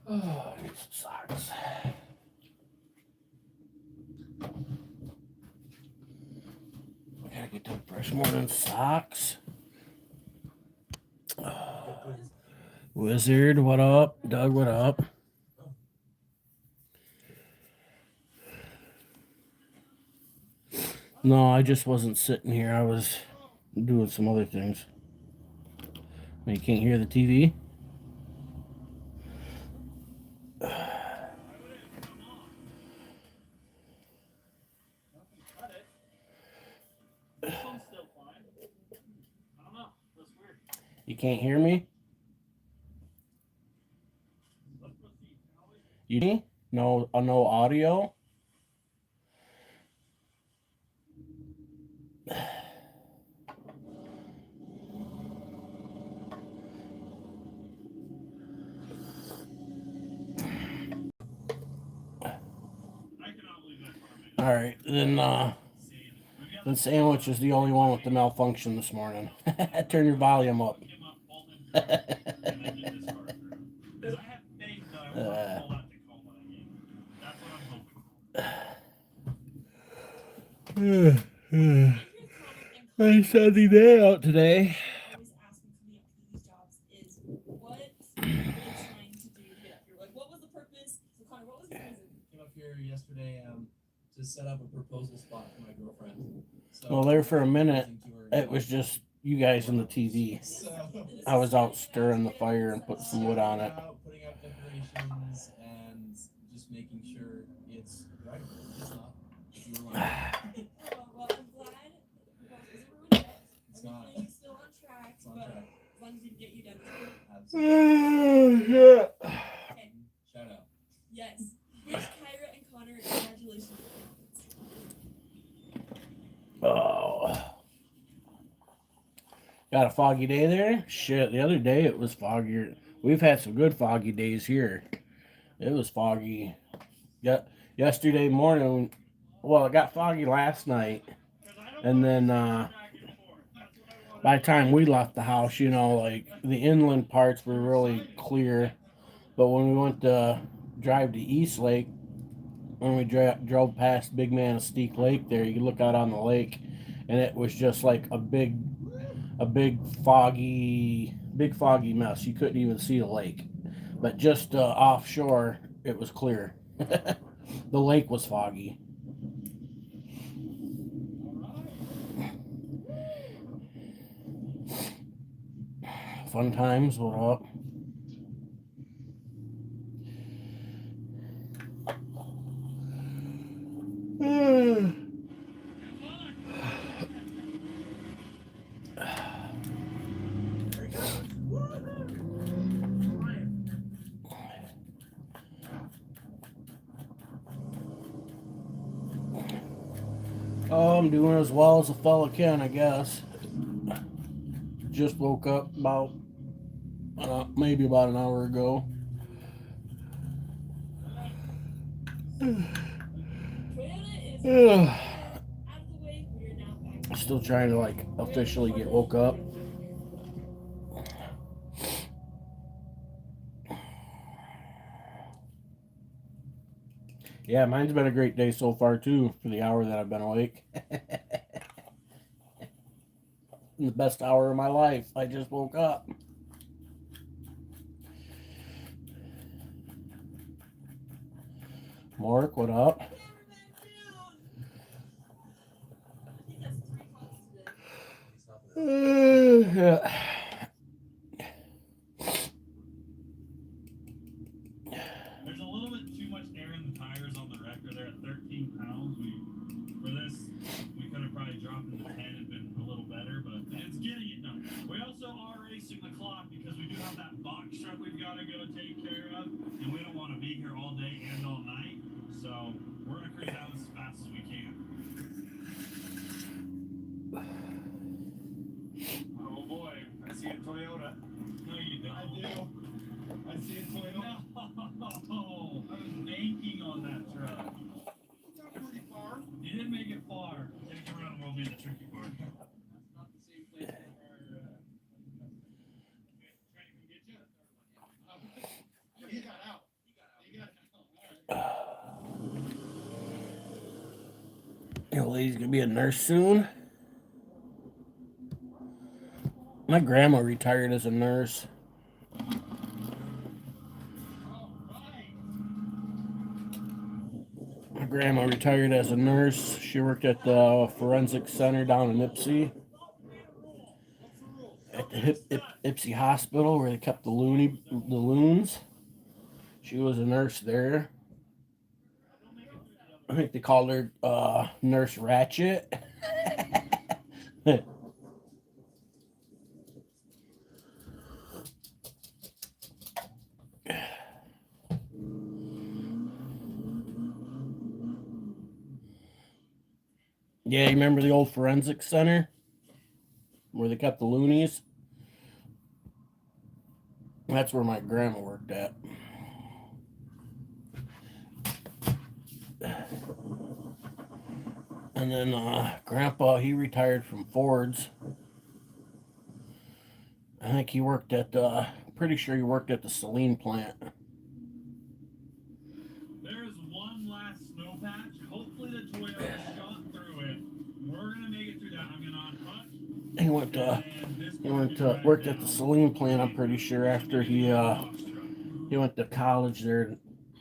Oh, I need some socks. I gotta get them fresh morning socks. Wizard, what up? Doug, what up? No, I just wasn't sitting here. I was doing some other things. You can't hear the TV? You can't hear me? You no audio? All right, then the sandwich is the only one with the malfunction this morning. Turn your volume up. Nice sunny day out today. Yesterday to set up a proposal spot for my girlfriend. So, well, there for a minute, it was just you guys and the TV. I was out stirring the fire and putting some wood on it. Putting out decorations and just making sure it's right. It's not. Well, I'm glad it's not. Everything's still on track, but as long as we get you done. Absolutely. Okay. Shout out. Yes. Wish Kyra and Connor congratulations. Oh. Got a foggy day there? Shit, the other day it was foggier. We've had some good foggy days here. It was foggy. Yesterday morning, well, it got foggy last night. And then by the time we left the house, you know, like the inland parts were really clear. But when we went to drive to East Lake, when we drove past Big Manistee Lake there, you could look out on the lake, and it was just like a big foggy mess. You couldn't even see the lake, but just offshore, it was clear. The lake was foggy. Fun times, what up? Oh, I'm doing as well as a fella can, I guess. Just woke up maybe about an hour ago. Still trying to like officially get woke up. Yeah, mine's been a great day so far too, for the hour that I've been awake. The best hour of my life. I just woke up. Mark, what up? There's a little bit too much air in the tires on the wrecker. They're at 13 pounds. For this, we could have probably dropped in the 10 and been a little better, but it's getting it done. We also are racing the clock because we do have that box truck we've got to go take care of, and we don't want to be here all day and all night. So we're going to cruise out as fast as we can. Oh boy, I see a Toyota. No, you don't. I do. I see a Toyota. No, I was banking on that truck. Got pretty far. You didn't make it far. Getting around will be the tricky part. That's not the same place as our trying to get you. He got out. He got out. The old lady's gonna be a nurse soon. My grandma retired as a nurse. My grandma retired as a nurse. She worked at the forensic center down in Ipsy. At the Ipsy Hospital where they kept the loons. She was a nurse there. I think they called her Nurse Ratchet. Yeah, you remember the old forensic center where they kept the loonies? That's where my grandma worked at. And then Grandpa, he retired from Ford's. I think he worked at, pretty sure he worked at the Saline plant. There is one last snow patch. Hopefully the Toyota shot through it. We're gonna make it through that. I'm gonna unhook. He went to worked at the Saline plant, I'm pretty sure, after he went to college there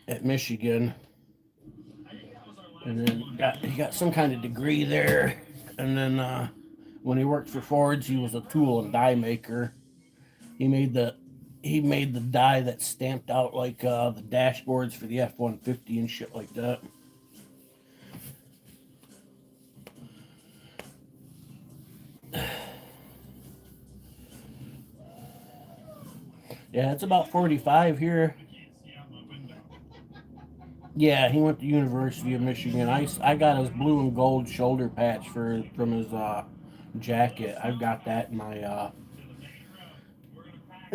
at Michigan. And then he got some kind of degree there. And then when he worked for Ford's, he was a tool and die maker. He made the die that stamped out like the dashboards for the F-150 and shit like that. Yeah, it's about 45 here. Yeah, he went to University of Michigan. I got his blue and gold shoulder patch from his jacket. I've got that in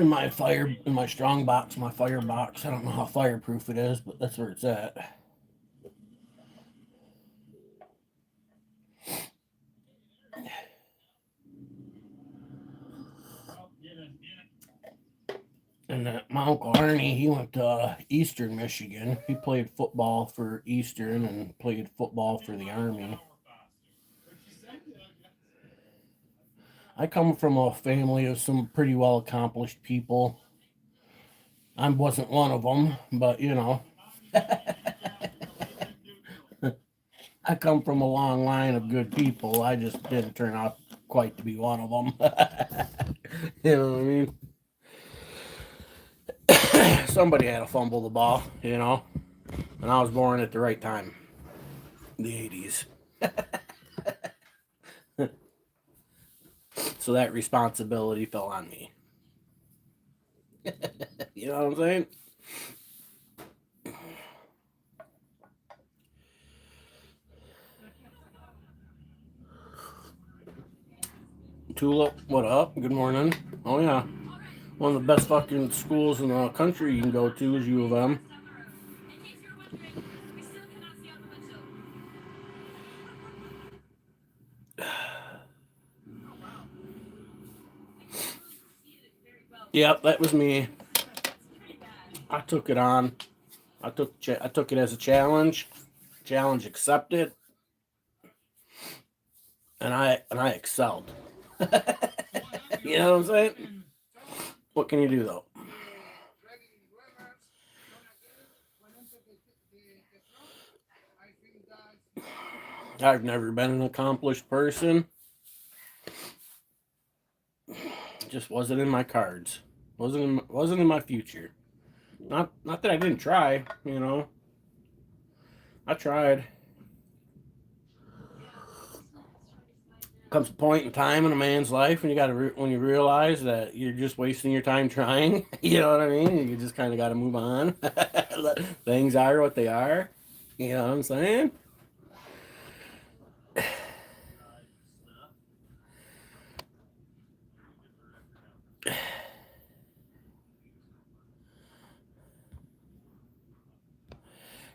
my strong box, my fire box. I don't know how fireproof it is, but that's where it's at. And my Uncle Arnie, he went to Eastern Michigan. He played football for Eastern and played football for the Army. I come from a family of some pretty well accomplished people. I wasn't one of them, but you know. I come from a long line of good people. I just didn't turn out quite to be one of them. You know what I mean? Somebody had to fumble the ball, you know, and I was born at the right time, the 80s. So that responsibility fell on me. You know what I'm saying? Tulip, what up? Good morning. Oh yeah. One of the best fucking schools in the country you can go to is U of M. Yep, that was me. I took it on. I took it as a challenge. Challenge accepted. And I excelled. You know what I'm saying? What can you do though? I've never been an accomplished person. Just wasn't in my cards. Wasn't in my future. Not that I didn't try, you know. I tried. Comes a point in time in a man's life when when you realize that you're just wasting your time trying. You know what I mean? You just kind of got to move on. Things are what they are. You know what I'm saying?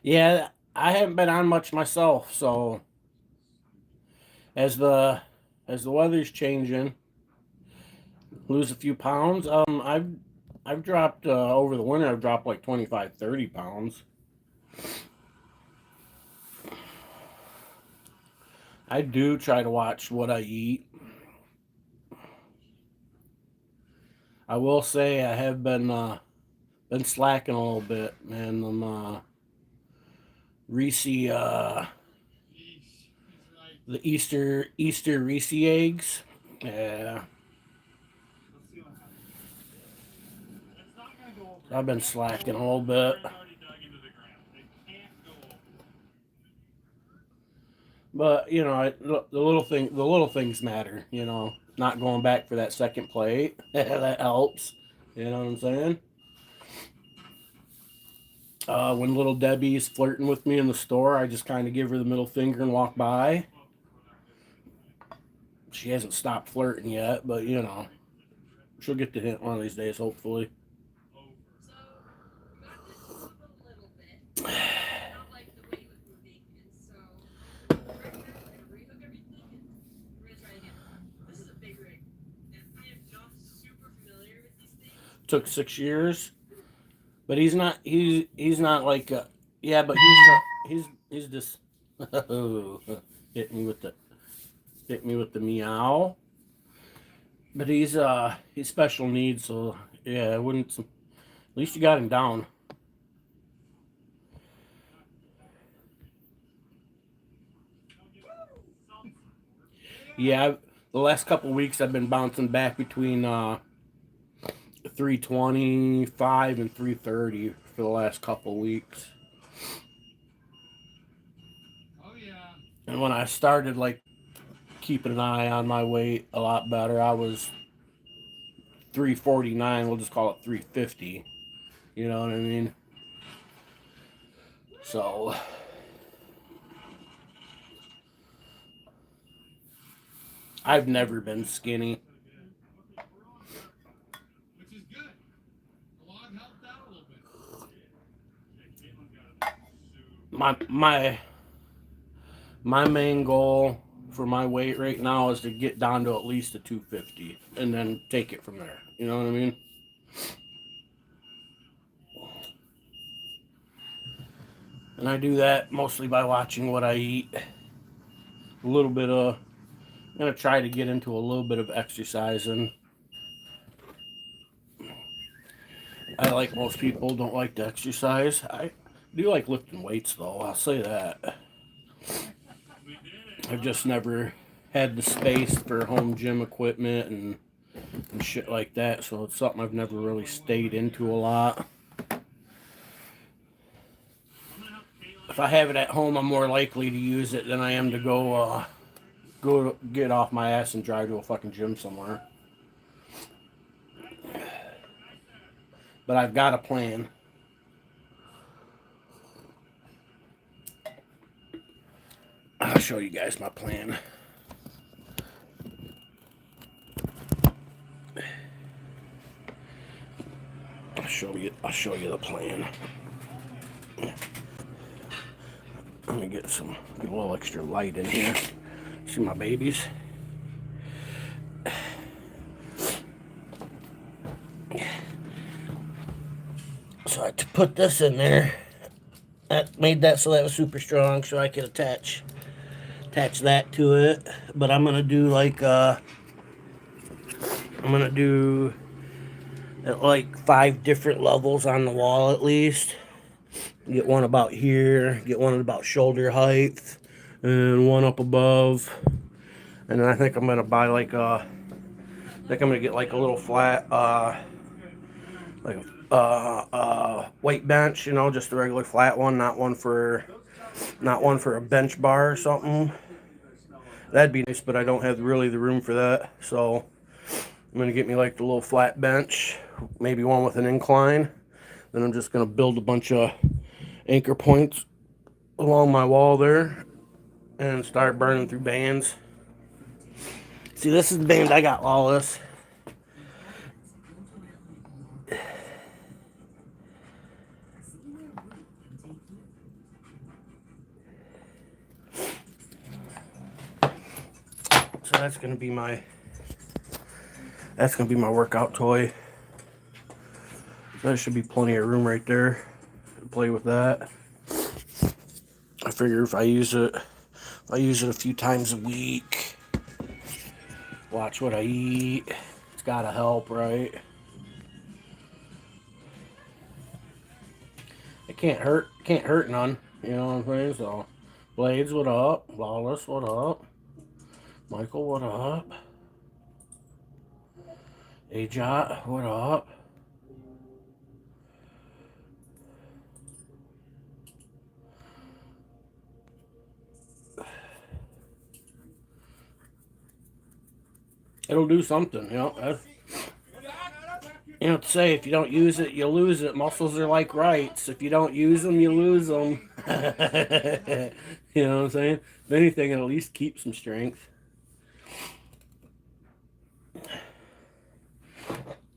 Yeah, I haven't been on much myself, so as the weather's changing, lose a few pounds. I've dropped over the winter. I've dropped like 25, 30 pounds. I do try to watch what I eat. I will say I have been slacking a little bit, man. Them Reese the Easter Reese eggs. Yeah, I've been slacking a little bit. But you know, the little things matter. You know, not going back for that second plate that helps. You know what I'm saying? When little Debbie's flirting with me in the store, I just kind of give her the middle finger and walk by. She hasn't stopped flirting yet, but you know, she'll get the hint one of these days, hopefully. So, we got this up a little bit. Not like the way it was moving, and so we're gonna rehook everything and we're gonna try again. This is a big rig, and I am not super familiar with these things. Took 6 years, but he's not like yeah, but he's just hit me with the meow. But he's special needs, so yeah, I wouldn't. At least you got him down. Yeah, the last couple of weeks I've been bouncing back between 325 and 330 for the last couple of weeks. Oh yeah. And when I started like keeping an eye on my weight a lot better, I was 349. We'll just call it 350. You know what I mean? So I've never been skinny. Which is good. The log helped out a little bit. My main goal for my weight right now is to get down to at least a 250 and then take it from there. You know what I mean? And I do that mostly by watching what I eat. A little bit of, I'm going to try to get into a little bit of exercising. I, like most people, don't like to exercise. I do like lifting weights, though. I'll say that. I've just never had the space for home gym equipment and shit like that, so it's something I've never really stayed into a lot. If I have it at home, I'm more likely to use it than I am to go get off my ass and drive to a fucking gym somewhere. But I've got a plan. I'll show you guys my plan. I'll show you the plan. Let me get a little extra light in here. See my babies? So I put this in there. I made that so that was super strong so I could attach that to it. But I'm gonna do like like 5 different levels on the wall at least. Get one about here, get one about shoulder height, and one up above. And then I think I'm gonna buy like think I'm gonna get like a little flat, like a weight bench, you know, just a regular flat one, not one for a bench bar or something. That'd be nice, but I don't have really the room for that. So I'm gonna get me like the little flat bench, maybe one with an incline. Then I'm just gonna build a bunch of anchor points along my wall there and start burning through bands. See, this is the band I got, Lawless. So that's gonna be my workout toy. There should be plenty of room right there to play with that. I figure if I use it a few times a week, watch what I eat. It's gotta help, right? It can't hurt none. You know what I'm saying? So, Blades, what up? Lawless, what up? Michael, what up? Ajot, what up? It'll do something, you know. You know, to say if you don't use it, you lose it. Muscles are like rights. If you don't use them, you lose them. You know what I'm saying? If anything, it'll at least keep some strength.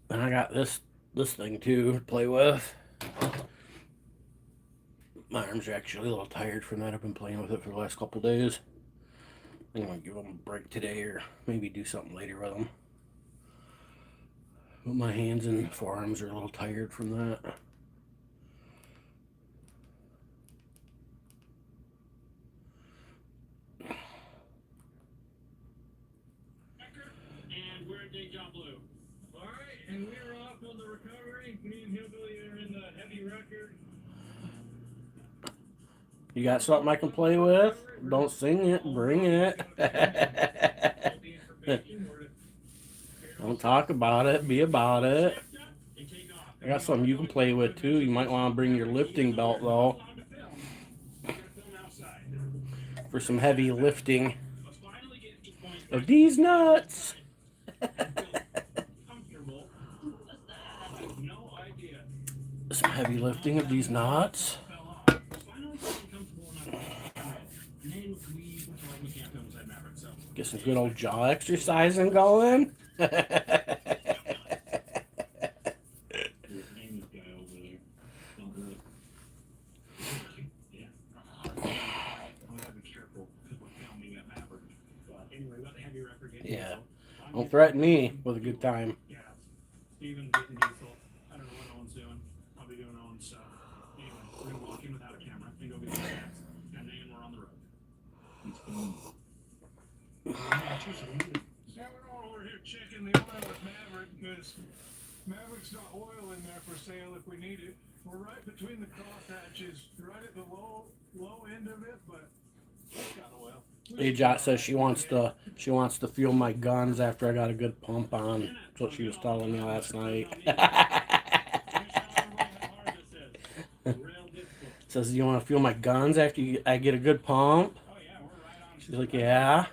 And I got this thing too to play with. My arms are actually a little tired from that. I've been playing with it for the last couple days. I'm gonna give them a break today, or maybe do something later with them. But my hands and forearms are a little tired from that. And we're at Deja Blue. All right, and we're off on the recovery. Me and Hillbilly are in the heavy record. You got something I can play with? Don't sing it, bring it. Don't talk about it, be about it. I got something you can play with too. You might want to bring your lifting belt though, for some heavy lifting of these nuts. Some heavy lifting of these nuts. Get some good old jaw exercising going. Yeah. Don't threaten me with a good time. Yeah. Steven's getting diesel. I don't know what Owen's doing. I'll be doing Owen's stuff. Anyway, we're gonna walk in without a camera and go get some snacks. And then we're on the road. Yeah, we're all over here checking the oil with Maverick because Maverick's got oil in there for sale if we need it. We're right between the crosshatches, right at the low end of it, but it's got oil. Ajot says she wants to feel my guns after I got a good pump on. That's what she was telling me last night. Says, you want to feel my guns after I get a good pump? She's like, yeah.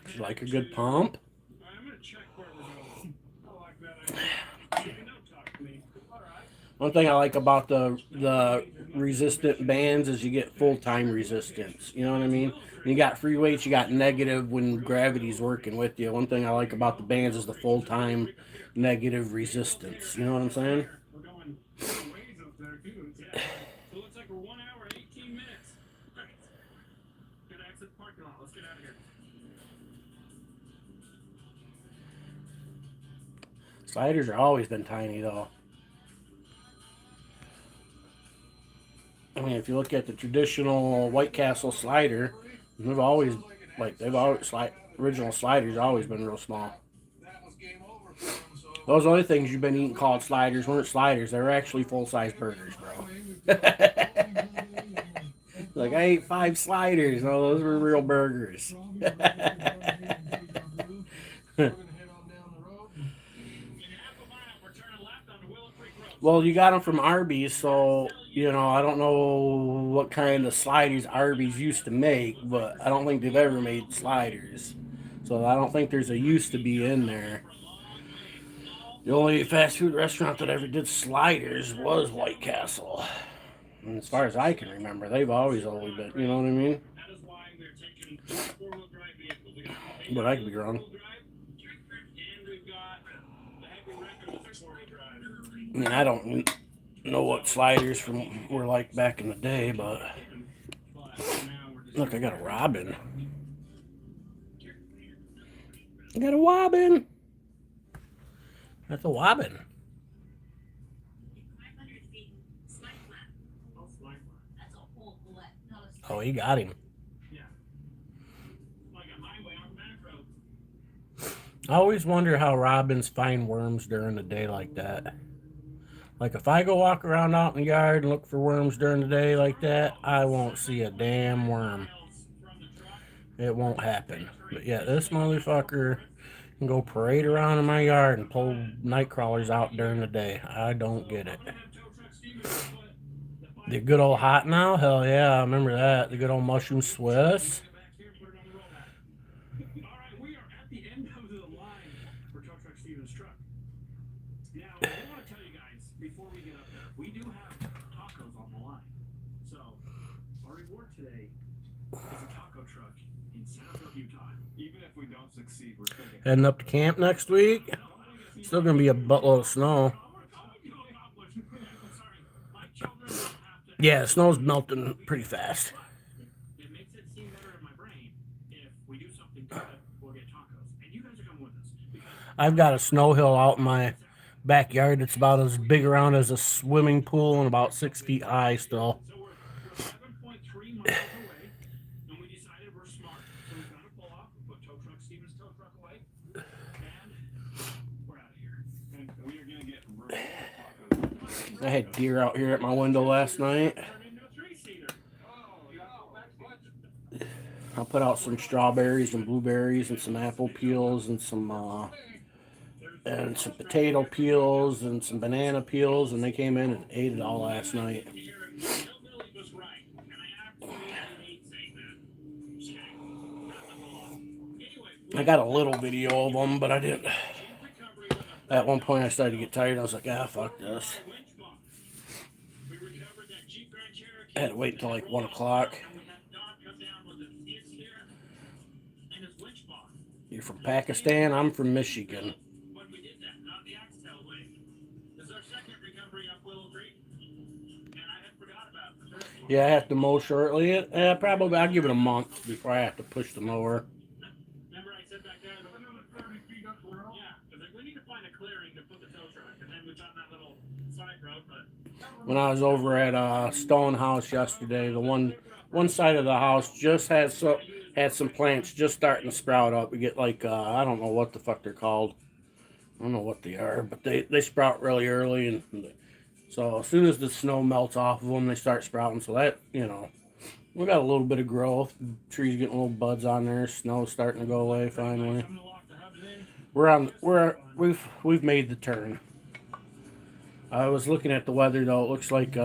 She's like a good pump. One thing I like about the resistant bands is you get full-time resistance. You know what I mean? When you got free weights, you got negative when gravity's working with you. One thing I like about the bands is the full-time negative resistance. You know what I'm saying? We're going ways up there too. So it looks like we're 1 hour and 18 minutes. Right. Good exit parking lot. Let's get out of here. Sliders have always been tiny though. I mean, if you look at the traditional White Castle slider, original sliders always been real small. Those other things you've been eating called sliders weren't sliders. They were actually full-size burgers, bro. Like, I ate 5 sliders. No, those were real burgers. Well, you got them from Arby's, so, you know, I don't know what kind of sliders Arby's used to make, but I don't think they've ever made sliders. So I don't think there's a used to be in there. The only fast food restaurant that ever did sliders was White Castle. And as far as I can remember, they've always only been, you know what I mean? But I could be wrong. I mean, I don't know what sliders were like back in the day, but look, I got a robin. I got a wobbin. That's a wobbin. Oh, he got him. I always wonder how robins find worms during the day like that. Like, if I go walk around out in the yard and look for worms during the day like that, I won't see a damn worm. It won't happen. But yeah, this motherfucker can go parade around in my yard and pull night crawlers out during the day. I don't get it. The good old hot now? Hell yeah, I remember that. The good old mushroom Swiss. Heading up to camp next week. Still gonna be a buttload of snow. Yeah, snow's melting pretty fast. I've got a snow hill out in my backyard that's about as big around as a swimming pool and about 6 feet high still. I had deer out here at my window last night. I put out some strawberries and blueberries and some apple peels and some potato peels and some banana peels, and they came in and ate it all last night. I got a little video of them, but I didn't. At one point I started to get tired. I was like, fuck this. I had to wait until like 1 o'clock. You're from Pakistan? I'm from Michigan. Yeah, I have to mow shortly. Probably I'll give it a month before I have to push the mower. When I was over at Stone House yesterday, the one side of the house just had some plants just starting to sprout up. We get like I don't know what the fuck they're called. I don't know what they are, but they sprout really early, and so as soon as the snow melts off of them, they start sprouting. So that, you know, we got a little bit of growth. Trees getting little buds on there. Snow's starting to go away finally. We've made the turn. I was looking at the weather though. It looks like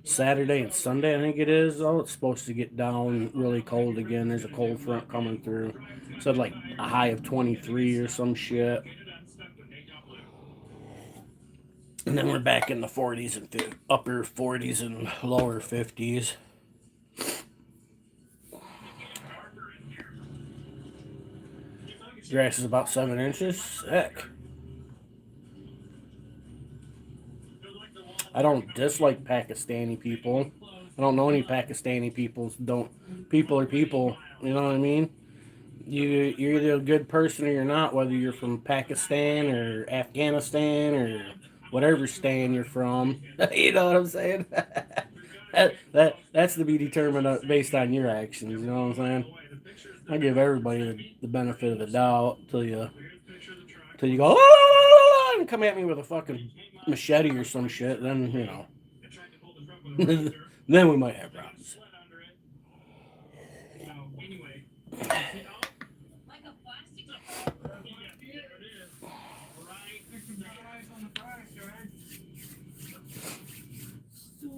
Saturday and Sunday, I think it is. Oh, it's supposed to get down really cold again. There's a cold front coming through. It said like a high of 23 or some shit. And then we're back in the 40s and upper 40s and lower 50s. Grass is about 7 inches. Heck. I don't dislike Pakistani people. I don't know any Pakistani people. People are people. You know what I mean? You're either a good person or you're not, whether you're from Pakistan or Afghanistan or whatever stan you're from. You know what I'm saying? That's to be determined based on your actions. You know what I'm saying? I give everybody the benefit of the doubt till you go and come at me with a fucking machete or some shit. Then, you know, Then we might have I got problems. sweat under it. So anyway, you know, Like a plastic. there it is. Right. On the price, right?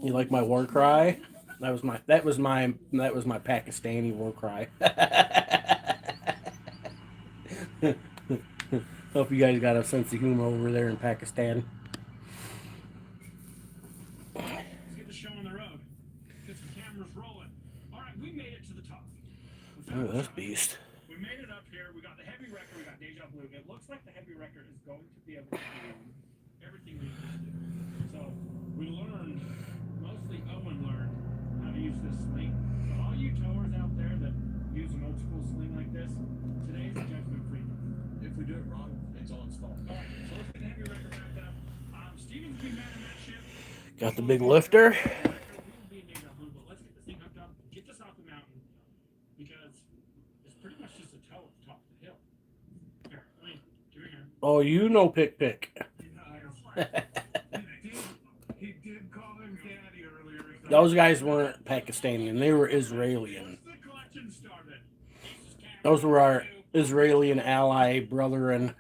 You like my war cry? That was my Pakistani war cry. Hope you guys got a sense of humor over there in Pakistan. Let's get the show on the road. Get some cameras rolling. All right, we made it to the top. We found Look at the this top. beast. We made it up here. We got the heavy record. We got deja vu. It looks like the heavy record is going to be able to do everything we need to do. So we learned, mostly Owen learned how to use this sling. So all you towers out there that use an old school sling like this, today's a judgment free. If we do it wrong, it's all its fault. All right, so let's get the heavy record back up. Steven's been manning that ship. Got the big lifter. Let's get this thing hooked up. Get this off the mountain because it's pretty much just a tow at the top of the hill. Here, let me give me here. Oh, you know pick. He did call him daddy earlier. Those guys weren't Pakistani, they were Israeli. Once the collection started, Those were our Israeli and ally brother and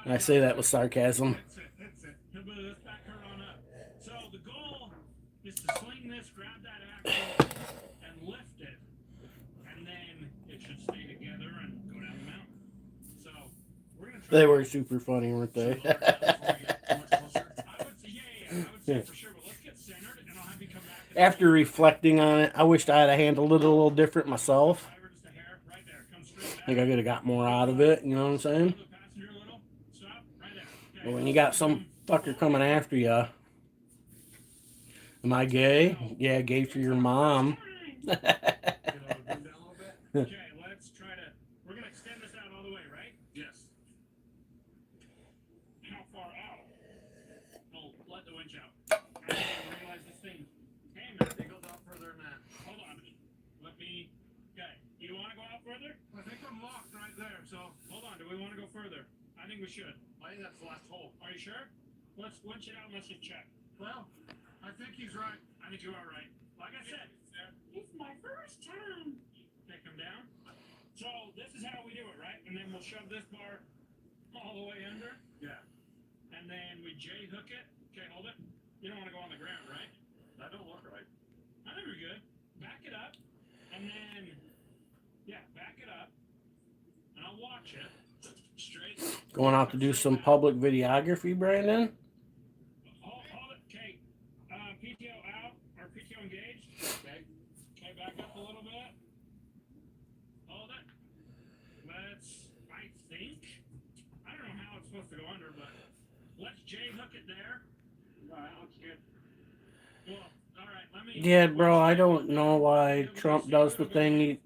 I say that with sarcasm. That's it. Let's back her on up. So the goal is to sling this, grab that axle, and lift it, and then it should stay together and go down the mountain. So we're gonna try. They were super funny, weren't they? I would say, I would say for sure. But let's get centered, and I'll have you come back. After reflecting on it, I wished I had handled it a little different myself. Just a hair right there. Come straight back. I think I could have got more out of it, you know what I'm saying? But when you got some fucker coming after you, am I gay? Yeah, gay for your mom. Okay, let's try to. We're gonna extend this out all the way, right? Yes. How far out? Oh, let the winch out. I didn't realize this thing. Hey, man, it goes out further than that. Hold on. Let me. Okay. You want to go out further? I think I'm locked right there. So hold on. Do we want to go further? I think we should. I think that's the last hole. Are you sure? Let's winch it out and let's just check. Well, I think he's right. I think you are right. Like I said, it's my first time. Okay, come down. So this is how we do it, right? And then we'll shove this bar all the way under. Yeah. And then we J-hook it. Okay, hold it. You don't want to go on the ground, right? That don't look right. I think we're good. Back it up. And then, yeah, back it up. And I'll watch it. Straight. Going out to do some public videography, Brandon? Hold it. Okay. PTO out or PTO engaged. Okay. Okay, back up a little bit. Hold it. I think. I don't know how it's supposed to go under, but let's J-hook it there. Alright, looks good. Well, alright, let me. Yeah, bro, I don't know why Trump does the things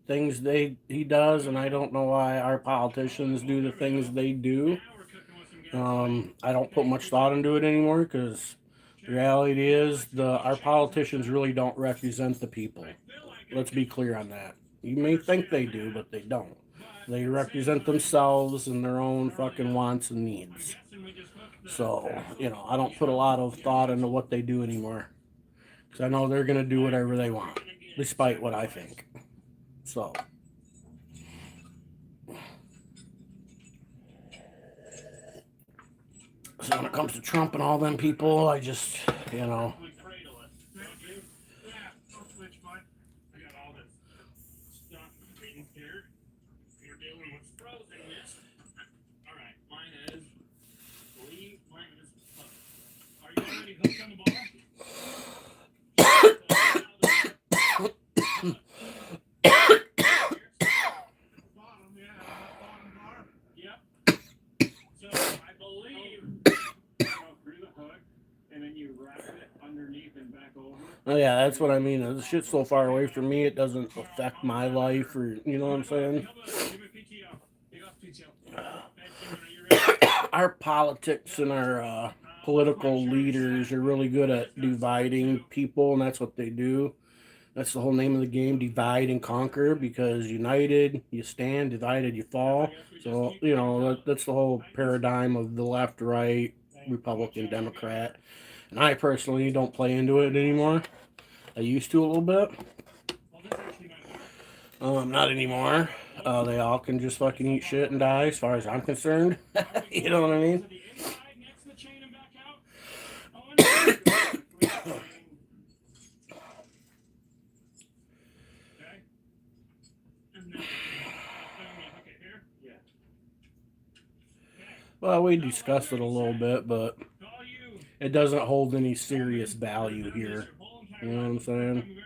he does, and I don't know why our politicians do the things they do. I don't put much thought into it anymore because the reality is our politicians really don't represent the people. Let's be clear on that. You may think they do, but they don't. They represent themselves and their own fucking wants and needs. So, I don't put a lot of thought into what they do anymore. Because I know they're going to do whatever they want, despite what I think. So. So when it comes to Trump and all them people, I just, Oh yeah, that's what I mean. The shit's so far away from me, it doesn't affect my life, or you know what I'm saying? Our politics and our political leaders are really good at dividing people, and that's what they do. That's the whole name of the game, divide and conquer, because united, you stand, divided, you fall. So, that's the whole paradigm of the left, right, Republican, Democrat. And I personally don't play into it anymore. I used to a little bit. Not anymore. They all can just fucking eat shit and die as far as I'm concerned. You know what I mean? Well, we discussed it a little bit, but it doesn't hold any serious value here. You know what I'm saying?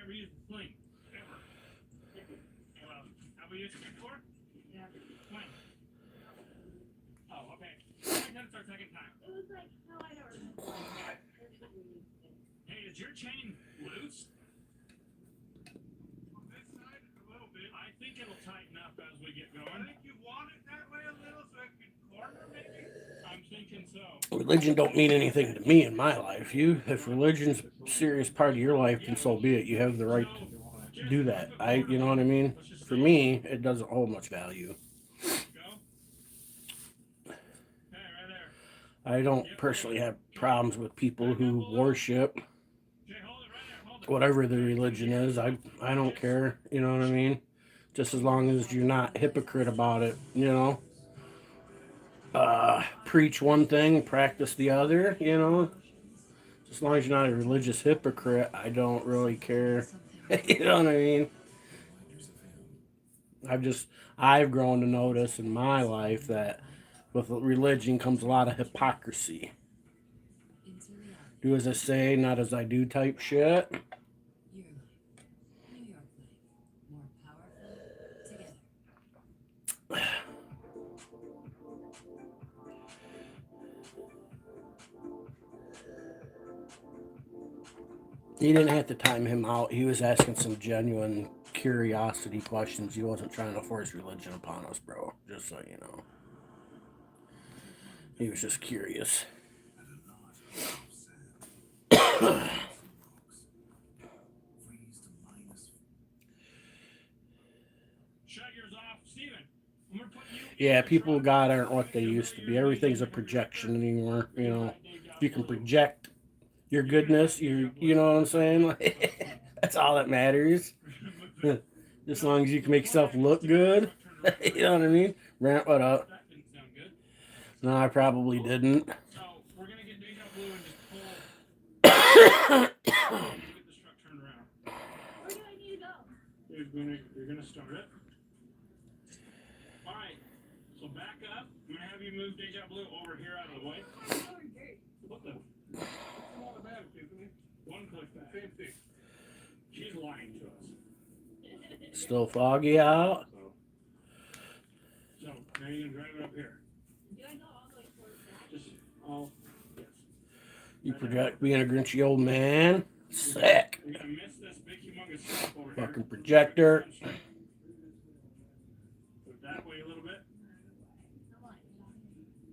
Hey, is your chain loose? On this side, a little bit. I think it'll tighten up as we get going. I think you want it that way a little so it can corner maybe? I'm thinking so. Religion don't mean anything to me in my life. If religion's a serious part of your life, then so be it. You have the right to do that. You know what I mean? For me, it doesn't hold much value. I don't personally have problems with people who worship whatever the religion is. I don't care, you know what I mean? Just as long as you're not hypocrite about it, you know? Preach one thing, practice the other, you know? As long as you're not a religious hypocrite, I don't really care. You know what I mean? I've grown to notice in my life that with religion comes a lot of hypocrisy. Do as I say, not as I do type shit. You didn't have to time him out. He was asking some genuine curiosity questions. He wasn't trying to force religion upon us, bro. Just so you know. He was just curious. Yeah, people of God aren't what they used to be. Everything's a projection anymore. You know, you can project your goodness. You know what I'm saying? That's all that matters. Just as long as you can make yourself look good. You know what I mean? Rant, what up? No, I probably didn't. So we're gonna get deja blue and just pull. Get the truck turned around. Where do I need to go? You're gonna start it. All right. So back up. I'm gonna have you move deja blue over here out of the way. What the? It's not a bad Tiffany. One click back. Same thing. She's lying to us. Still foggy out. So now you're gonna drive it up here. Do I know all the way towards that? Just all. Yes. You project being a grinchy old man. Sick. You're gonna miss this big humongous step over here. Fucking projector. Put it that way a little bit.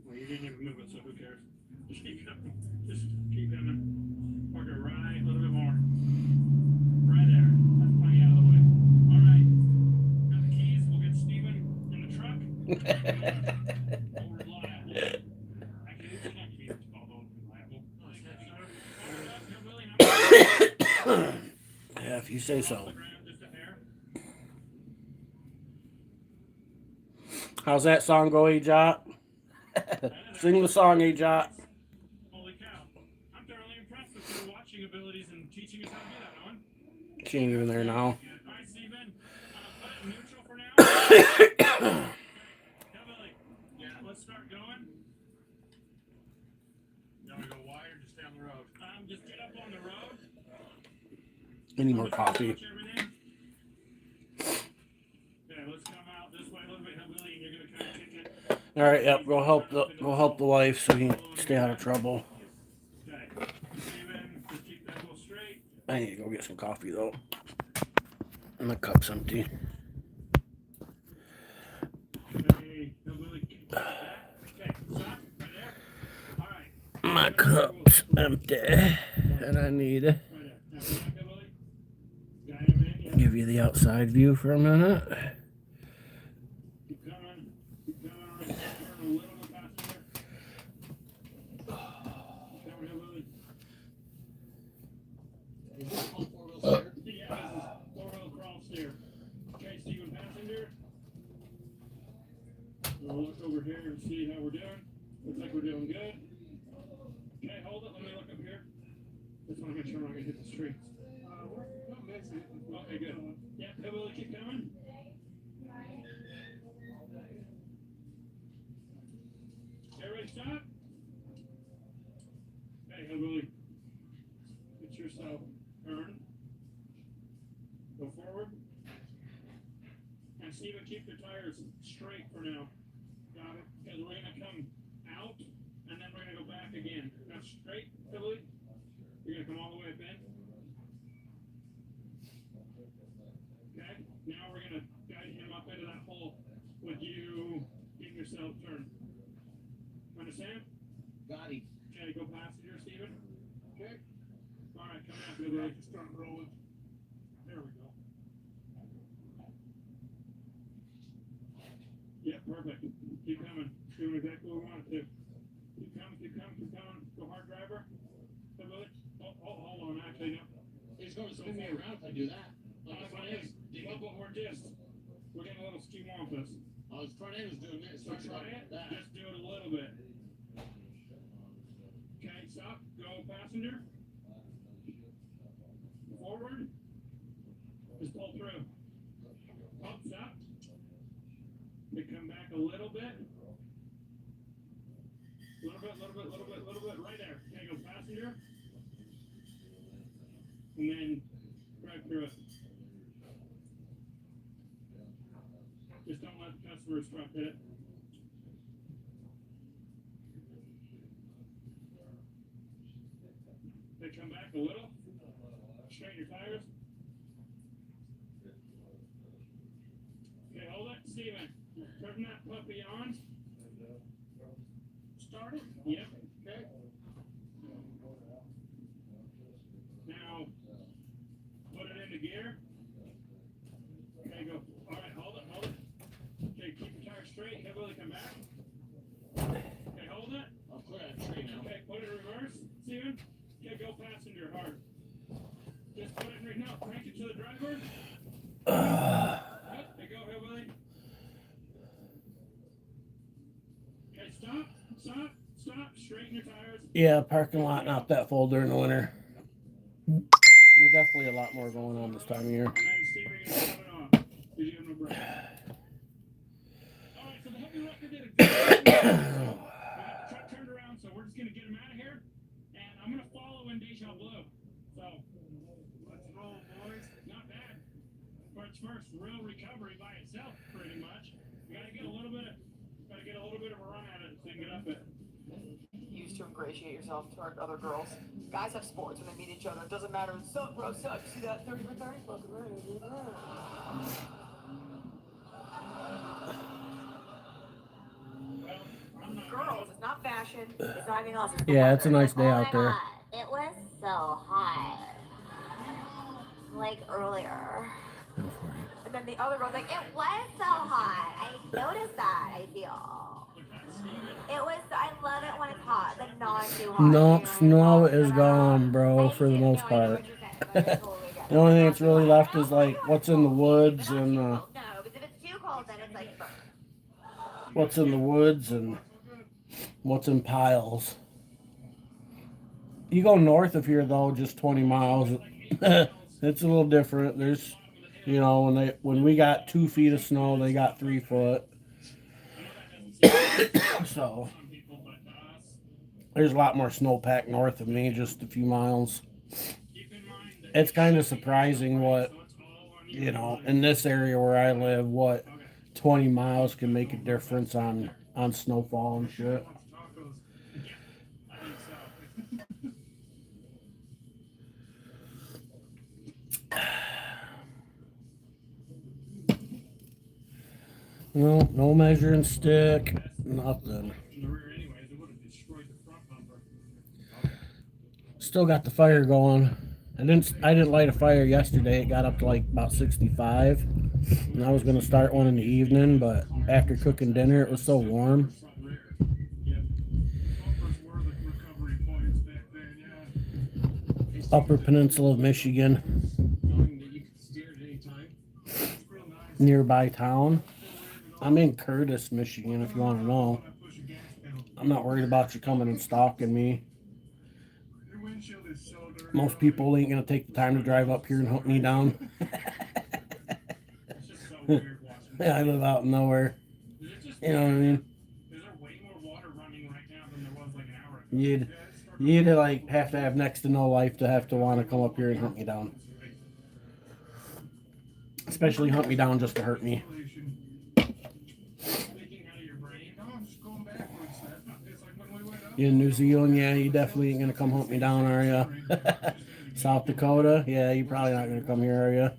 Well, you didn't even move it, so who cares? Just keep coming. Just keep coming. Park it right a little bit more. Right there. That's plenty out of the way. All right. Got the keys. We'll get Steven in the truck. Over reliable. Actually, it's not keys. It's called over reliable. Yeah, if you say so. How's that song go, A-Jot? Sing the song, A-Jot. Holy cow. I'm thoroughly impressed with your watching abilities and teaching us how to do that, Owen. She ain't even there now. All right, Steven. Put it neutral for now. Billy. Yeah, let's start going. You want to go wide or just down the road? Just get up on the road. Any more coffee? Okay, let's come out this way a little bit, Billy, and you're going to kind of kick it. All right, yep. Go help the wife so he can stay out of trouble. Okay. Steven, just keep that little straight. I need to go get some coffee though. My cup's empty. Okay, Billy. Okay, stop right there. All right. My cup's empty, and I need to Right there. Now, back up, Billy. Got him in. Yeah. give you the outside view for a minute. Keep coming. Keep coming. All right. Turn a little bit faster. here and see how we're doing. Looks like we're doing good. Okay, hold it. Let me look up here. Just want to make sure we're not going to hit the streets. We're not missing it. Okay, good. Yeah, Hillbilly, keep coming. Everybody stop. Hey, Hillbilly. Get yourself turned. Go forward. And Steven, keep your tires straight for now. Got it? Because we're going to come out, and then we're going to go back again. Now straight, Hillbilly. You're going to come all the way up in. Okay? Now we're going to guide him up into that hole with you getting yourself turned. Understand? Got it. Okay, go passenger, Steven. Okay. All right, come out, Hillbilly. Start rolling. There we go. Yeah, perfect. Keep coming. Doing exactly what we want it to. Keep coming, keep coming, keep coming. Go hard, driver. Hillbilly. Oh, hold on. Actually, no. He's going to spin me around if I do that. Like the front end. We're getting a little ski wampus. Oh, his front end is doing this. So try it. That. Just do it a little bit. Okay, stop. Go passenger. Forward. Just pull through. Up, stop. They come back a little bit. Little bit. Right there. Okay, go passenger. And then drive through it. Just don't let the customer's truck hit it. They come back a little. Straighten your tires. Okay, hold it. Steven, turn that puppy on. Start it. Yep. Okay. Now, put it into gear. Okay, go. All right, hold it. Okay, keep your tires straight. Hillbilly, come back. Okay, hold it. I'll clear that tree now. Okay, put it in reverse. Steven. Okay, go passenger hard. Just put it in right now. Crank it to the driver. There you go, Hillbilly. Okay, stop. Straighten your tires. Yeah, parking lot not that full during the winter. There's definitely a lot more going on this time of year. And then Steve, you're gonna cut it off. 'Cause you have no brake. Alright, so the heavy wrecker did exactly we got the truck turned around, so we're just gonna get him out of here. And I'm gonna follow in Deja Blue. So let's roll, boys. Not bad. First real recovery by itself, pretty much. We gotta get a little bit of a run at it so you can get up it. You used to ingratiate yourself to our other girls. Guys have sports when they meet each other. It doesn't matter. Sup, bro, sup. You see that 30 for 30? Fucking right. Girls, it's not fashion. It's not anything else. It's Yeah, it's a nice day Oh out my there. God, it was so hot. Like earlier. And then the other girl's like, It was so hot. I noticed that, I feel. It was, I love it when it's hot, but not too hot. No, you know? snow It's is all gone, bro, I for the do- most no, I know part. what you're saying, but I totally get it. The only thing that's Not really too hot. left is like what's in the woods and No, because if it's too cold, then it's like burnt. what's in the woods and what's in piles. You go north of here though, just 20 miles. It's a little different. There's, you know, when we got 2 feet of snow, they got 3 foot. So there's a lot more snowpack north of me, just a few miles. It's kind of surprising what, you know, in this area where I live, what 20 miles can make a difference on snowfall and shit. No measuring stick, nothing. Still got the fire going. I didn't light a fire yesterday. It got up to like about 65. And I was gonna start one in the evening, but after cooking dinner it was so warm. Upper Peninsula of Michigan. Nearby town. I'm in Curtis, Michigan, if you want to know. I'm not worried about you coming and stalking me. Most people ain't going to take the time to drive up here and hunt me down. It's just so weird watching. I live out nowhere. Is it just You know what I mean? Is there way more water running right now than there was like an hour ago? You'd like have to have next to no life to have to want to come up here and hunt me down. Especially hunt me down just to hurt me. Speaking out of your brain. No, I'm just going backwards. It's like when we went up. You in New Zealand, yeah, you definitely ain't gonna come hunt me down, are ya? South Dakota, yeah, you probably not gonna come here, are ya?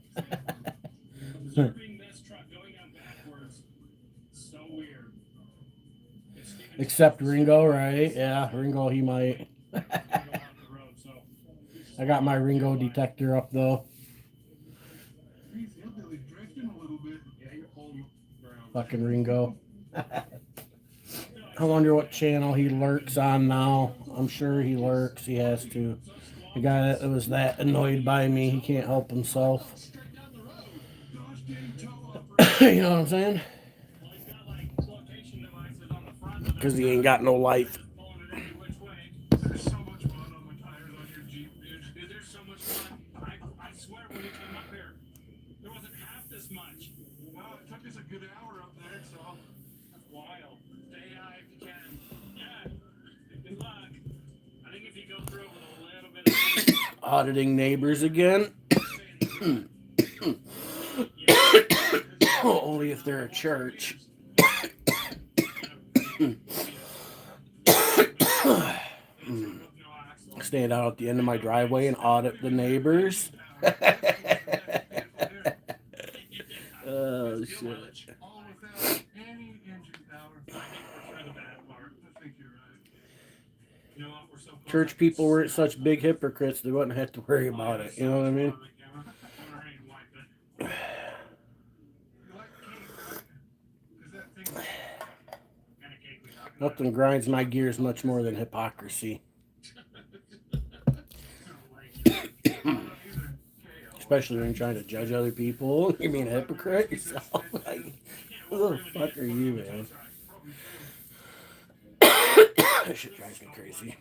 Observing this truck going out backwards, so weird. Except Ringo, right? Yeah, Ringo, he might. I got my Ringo detector up though. Fucking Ringo. I wonder what channel he lurks on now. I'm sure he lurks. He has to. The guy that was that annoyed by me, he can't help himself. You know what I'm saying? Because he ain't got no life. There's so much fun on the tires on your Jeep, dude. There's so much fun. I swear when we came up here, there wasn't half this much. Well, it took us a good hour up there, so that's wild. Stay high if you can. Yeah. Good luck. I think if you go through it with a little bit of Auditing neighbors again. Only if they're a church. Stand out at the end of my driveway and audit the neighbors. Oh shit. Church people weren't such big hypocrites, they wouldn't have to worry about it. You know what I mean? Nothing grinds my gears much more than hypocrisy. Especially when you're trying to judge other people. You're being a hypocrite yourself. Like, who the fuck are you, man? That shit drives me crazy.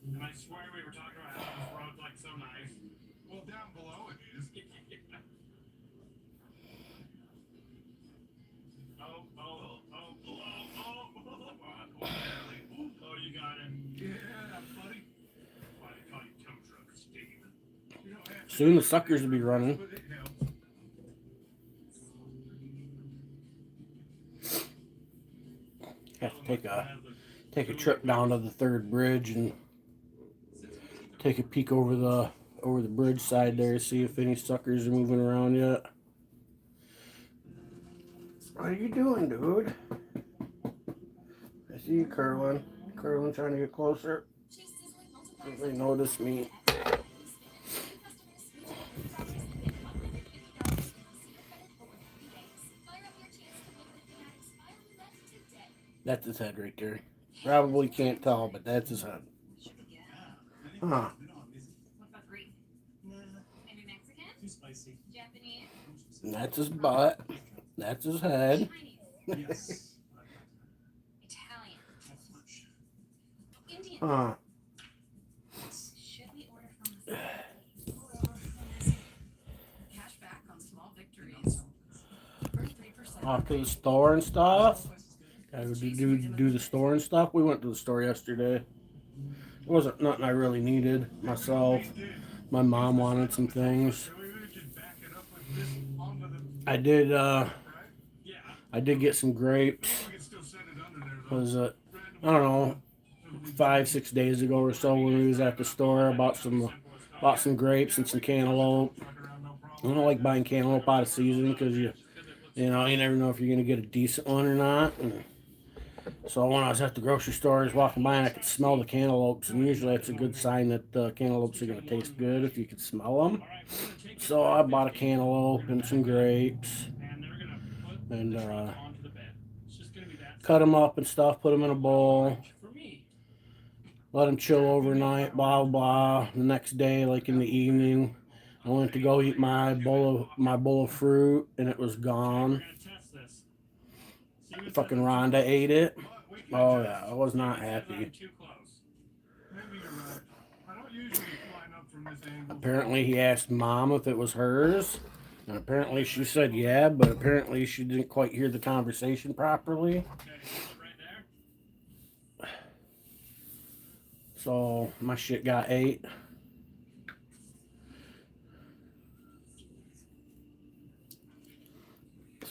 And I swear we were talking about how this road's like so nice. Well, down below it is. Oh, you got it. Yeah, buddy. Why they call you tow truck Steve? Soon the suckers will be running. Have to take a trip down to the third bridge and take a peek over the bridge side there, see if any suckers are moving around yet. What are you doing, dude? I see you curling. Curling, trying to get closer. They notice me. That's his head right there. Probably can't tell, but that's his head. Huh. What about Greek? Maybe Mexican? Too spicy. Japanese? And that's his butt. That's his head. Chinese? Yes. Italian? Indian? Huh. Should we order from the cash back on small victories? First 3%. Off to the store and stuff. Gotta do the store and stuff. We went to the store yesterday. It wasn't nothing I really needed myself. My mom wanted some things. I did get some grapes. Was it, I don't know, 5-6 days ago or so when we was at the store. I bought some grapes and some cantaloupe. I don't like buying cantaloupe out of season because you never know if you're gonna get a decent one or not. And so when I was at the grocery store, I was walking by and I could smell the cantaloupes, and usually that's a good sign that the cantaloupes are gonna taste good if you can smell them. So I bought a cantaloupe and some grapes, and cut them up and stuff, put them in a bowl, let them chill overnight, blah blah. The next day, like in the evening, I went to go eat my bowl of fruit, and it was gone. Fucking Rhonda ate it. Oh yeah, I was not happy. Apparently he asked Mom if it was hers, and apparently she said yeah, but apparently she didn't quite hear the conversation properly. So my shit got ate.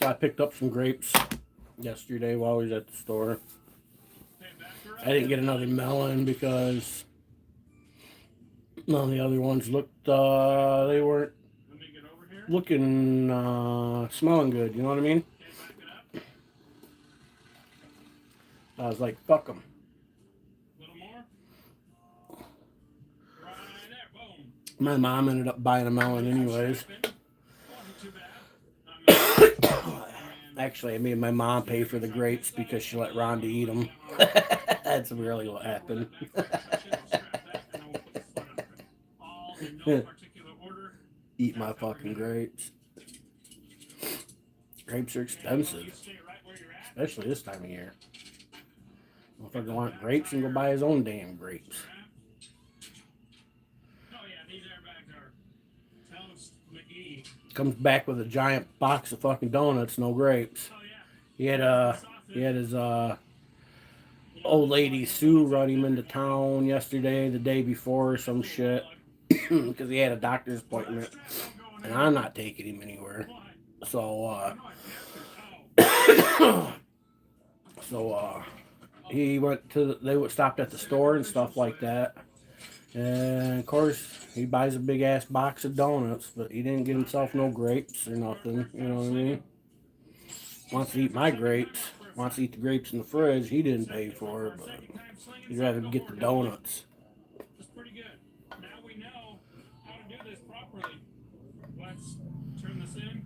So I picked up some grapes yesterday while I was at the store. I didn't get another melon because none of the other ones looked, they weren't looking, smelling good, you know what I mean? I was like, fuck them. My mom ended up buying a melon anyways. Actually, I made my mom pay for the grapes because she let Rhonda eat them. That's really what happened. Eat my fucking grapes. Grapes are expensive, especially this time of year. Motherfucker want grapes and go buy his own damn grapes. Comes back with a giant box of fucking donuts, no grapes. He had his old lady Sue run him into town yesterday, the day before, or some shit, because he had a doctor's appointment, and I'm not taking him anywhere. So he went to they stopped at the store and stuff like that, and of course he buys a big ass box of donuts, but he didn't get himself no grapes or nothing. You know what I mean? Wants to eat my grapes. Wants to eat the grapes in the fridge. He didn't pay for it, but he'd rather get the donuts. That's pretty good. Now we know how to do this properly. Let's turn this in.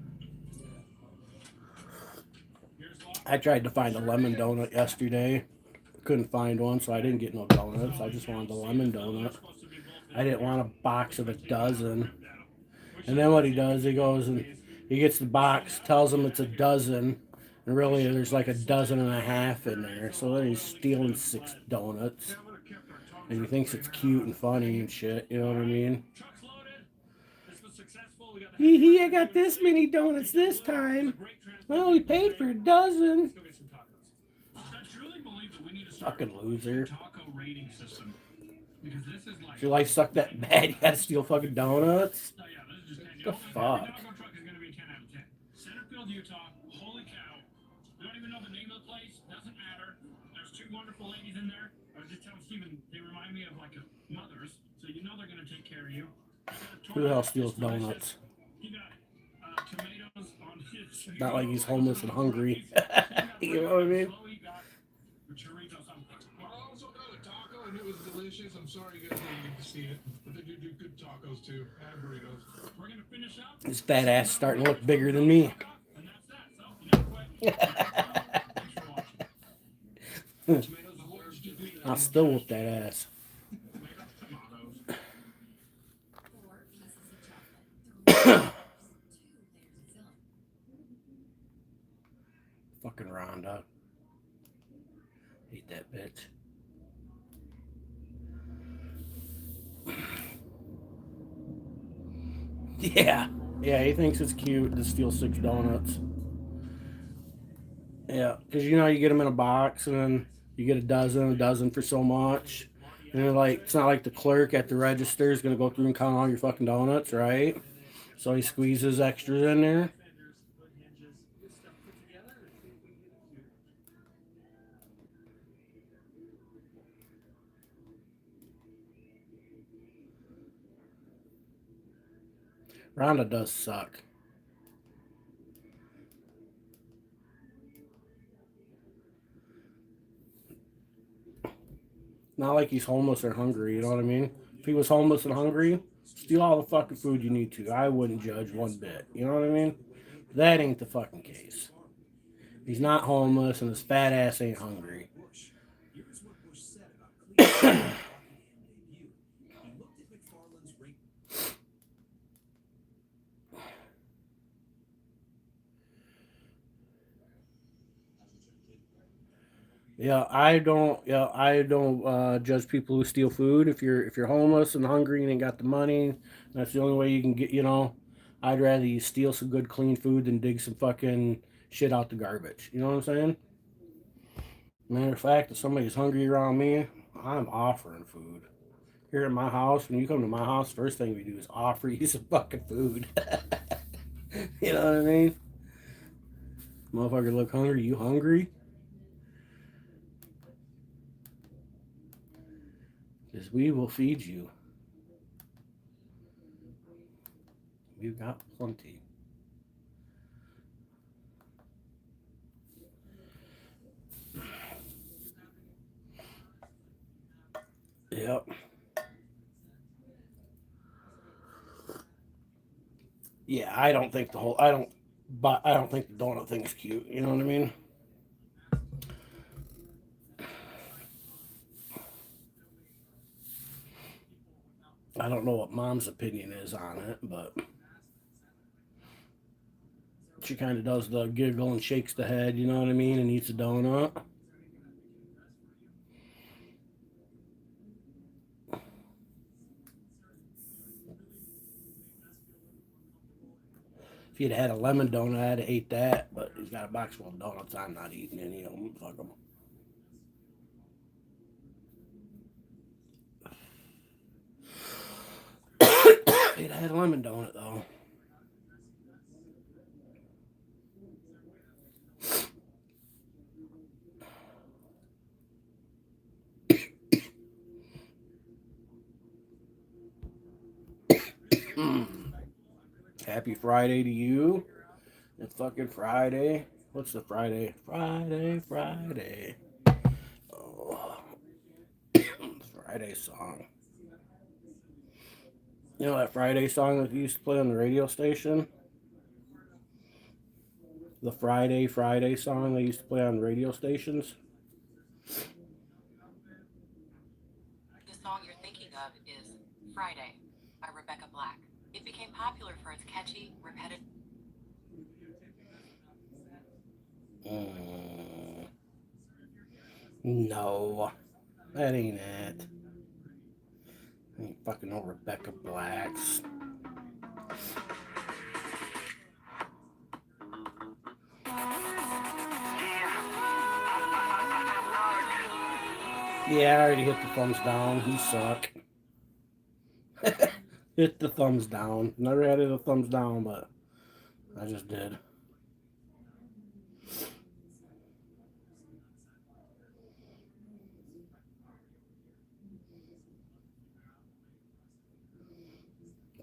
I tried to find a lemon donut yesterday. Couldn't find one, so I didn't get no donuts. I just wanted a lemon donut. I didn't want a box of a dozen. And then what he does, he goes and he gets the box, tells him it's a dozen, and really there's like a dozen and a half in there. So then he's stealing 6 donuts. And he thinks it's cute and funny and shit, you know what I mean? Hee hee, I got this many donuts this time. Well, we paid for a dozen. Fucking loser. If your life sucked that bad, you gotta steal fucking donuts? What the fuck? Centerfield, Utah. Holy cow. We don't even know the name of the place. Doesn't matter. There's 2 wonderful ladies in there. I was just telling Steven, they remind me of like a mothers, so you know they're going to take care of you. Who the hell steals donuts? He got tomatoes on his. Not like he's homeless and hungry. You know what I mean? I also got a taco and it was delicious. I'm sorry you guys didn't get to see it, but they do good tacos too and burritos. We're going to finish up. His fat ass starting to look bigger than me. And that's that. So, you know what? I'll still whoop that ass. Fucking Rhonda. Hate that bitch. Yeah, he thinks it's cute to steal 6 donuts. Yeah, because you know you get them in a box and then you get a dozen for so much. And they're like, it's not like the clerk at the register is going to go through and count all your fucking donuts, right? So he squeezes extras in there. Rhonda does suck. Not like he's homeless or hungry, you know what I mean? If he was homeless and hungry, steal all the fucking food you need to. I wouldn't judge one bit, you know what I mean? That ain't the fucking case. He's not homeless and his fat ass ain't hungry. Yeah, I don't. Yeah, I don't judge people who steal food. If you're homeless and hungry and ain't got the money, that's the only way you can get. I'd rather you steal some good clean food than dig some fucking shit out the garbage. You know what I'm saying? Matter of fact, if somebody's hungry around me, I'm offering food. Here at my house, when you come to my house, first thing we do is offer you some fucking food. You know what I mean? Motherfucker look hungry, you hungry? Because we will feed you. We've got plenty. Yep. Yeah, I don't think I don't think the donut thing's cute. You know what I mean? I don't know what mom's opinion is on it, but she kind of does the giggle and shakes the head, you know what I mean, and eats a donut. If he'd had a lemon donut, I'd have ate that, but he's got a box full of donuts. I'm not eating any of them. Fuck them. He'd had a lemon donut, though. Happy Friday to you. It's fucking Friday. What's the Friday? Friday. Oh, Friday song. You know that Friday song that used to play on the radio station? The Friday song they used to play on radio stations? The song you're thinking of is Friday by Rebecca Black. It became popular for its catchy, repetitive. No, that ain't it. Ain't fucking no Rebecca Blacks. Yeah, I already hit the thumbs down. You suck. Hit the thumbs down. Never had it a thumbs down, but I just did.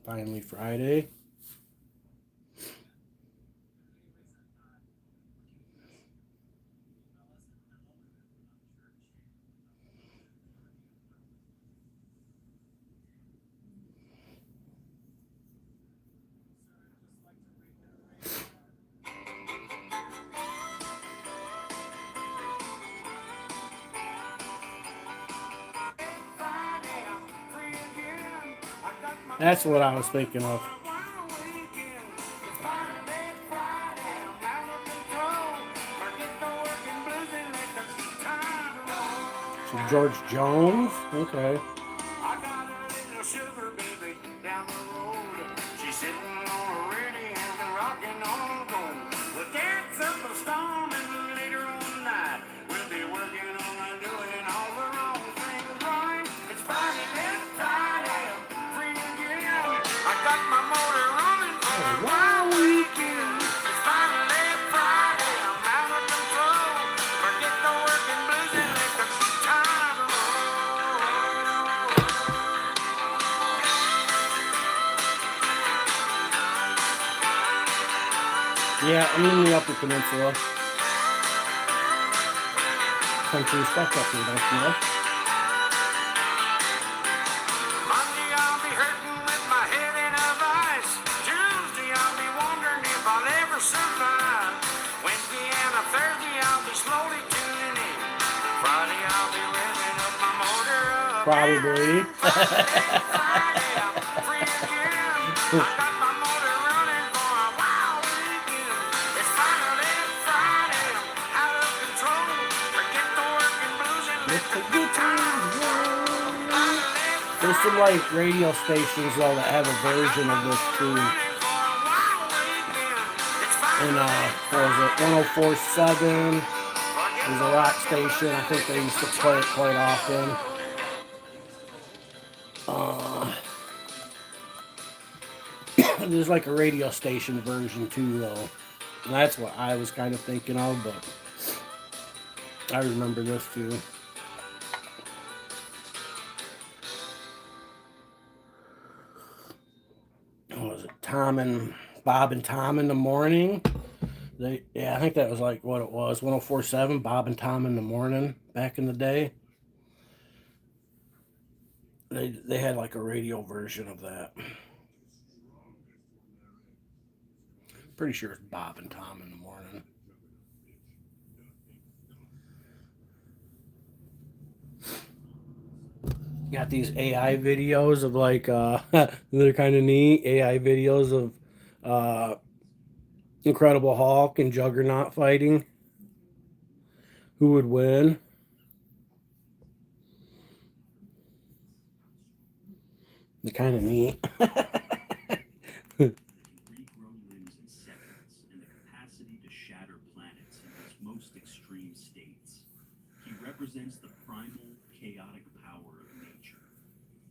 Finally Friday. That's what I was thinking of. So George Jones? Okay. Yeah, I'm in the Upper Peninsula. Country stuff up here, don't you know? Monday I'll be hurting with my head in a vice. Tuesday I'll be wondering if I'll ever survive. Wednesday and a Thursday I'll be slowly tuning in. Friday I'll be revving up my motor up. Probably. Friday I'm free again. I got my motor running for a wild weekend. It's finally Friday. I'm out of control. Forget the work some like radio stations though that have a version of this too. And what was it? 104.7 is a rock station. I think they used to play it quite often. There's like a radio station version too, though. And that's what I was kind of thinking of, but I remember this too. What was it? Bob and Tom in the morning. I think that was like what it was. 104.7, Bob and Tom in the morning back in the day. They had like a radio version of that. Pretty sure it's Bob and Tom in the morning. Got these AI videos of like they're kind of neat AI videos of Incredible Hulk and Juggernaut fighting. Who would win? They're kind of neat. Regrow limbs in seconds and the capacity to shatter planets in its most extreme states. He represents the primal, chaotic power of nature,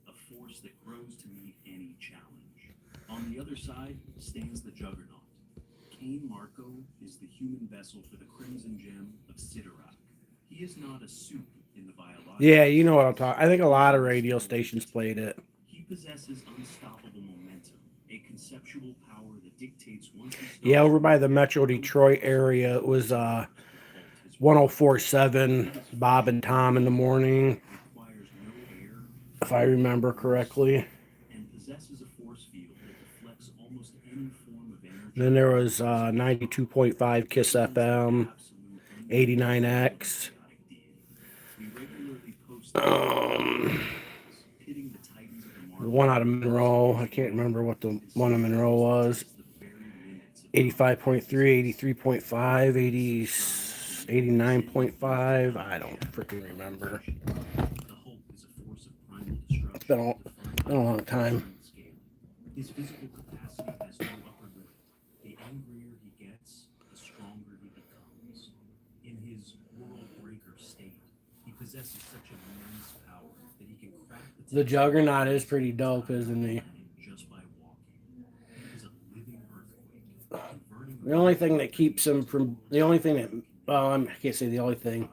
a force that grows to meet any challenge. On the other side stands the Juggernaut. Cain Marco is the human vessel for the Crimson Gem of Sidorak. He is not a soup in the biological. Yeah, you know what I'm talking. I think a lot of radio stations played it. He possesses unstoppable momentum, a conceptual power that dictates once he starts. Yeah, over by the Metro Detroit area, it was 104.7, Bob and Tom in the morning, Requires no air if I remember correctly. and possesses a force field that deflects almost any form of energy. Then there was 92.5 Kiss FM, 89X. We regularly post pitting the titans of the The market one out of Monroe, I can't remember what the one in Monroe was. against the very limits of 85.3, 83.5, 80, 89.5. I don't freaking remember. the Hulk is a force of primal destruction. It's been a long time. His physical capacity has no upper limit. The angrier he gets, the stronger he becomes. In his world breaker state, he possesses such immense power that he can crack The Juggernaut is pretty dope, isn't he? just by walking. He is a living earthquake, converting The only thing that keeps him from I can't say the only thing,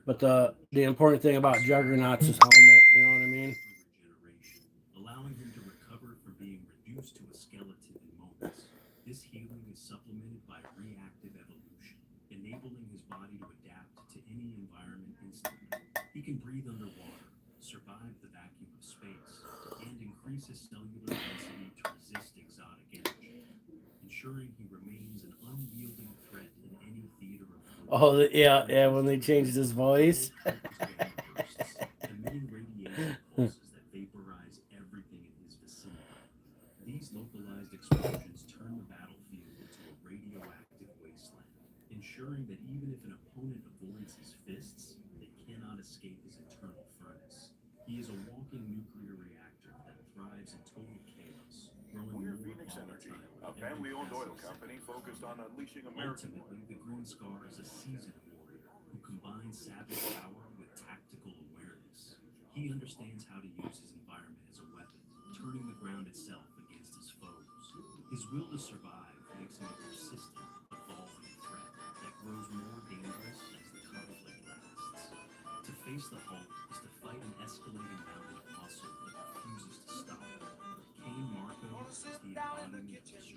but the important thing about Juggernaut's is helmet. You know what I mean? regeneration, allowing him to recover from being reduced to a skeleton in moments. This healing is supplemented by reactive evolution, enabling his body to adapt to any environment instantly. He can breathe underwater, survive the vacuum of space, and increase his cellular density to resist exotic energy, ensuring he remains an unyielding threat in any theater of war. Oh, yeah, when they changed his voice. Emitting radiation pulses that vaporize everything in his vicinity. These localized explosions turn the battlefield into a radioactive wasteland, ensuring that even if an opponent avoids his fists, they cannot escape his internal furnace. He is a walking nuclear reactor that thrives in total chaos, growing We're more Phoenix Energy, volatile a with every family-owned oil passing company second. focused on unleashing American Ultimately, the Green Scar is a seasoned warrior who combines savage power with tactical awareness. He understands how to use his environment as a weapon, turning the ground itself against his foes. His will to survive makes him a persistent, evolving threat that grows more dangerous as the conflict lasts. To face the Hulk is to fight an escalating mountain of muscle that refuses to stop. Cain Marco is the embodiment of destruction,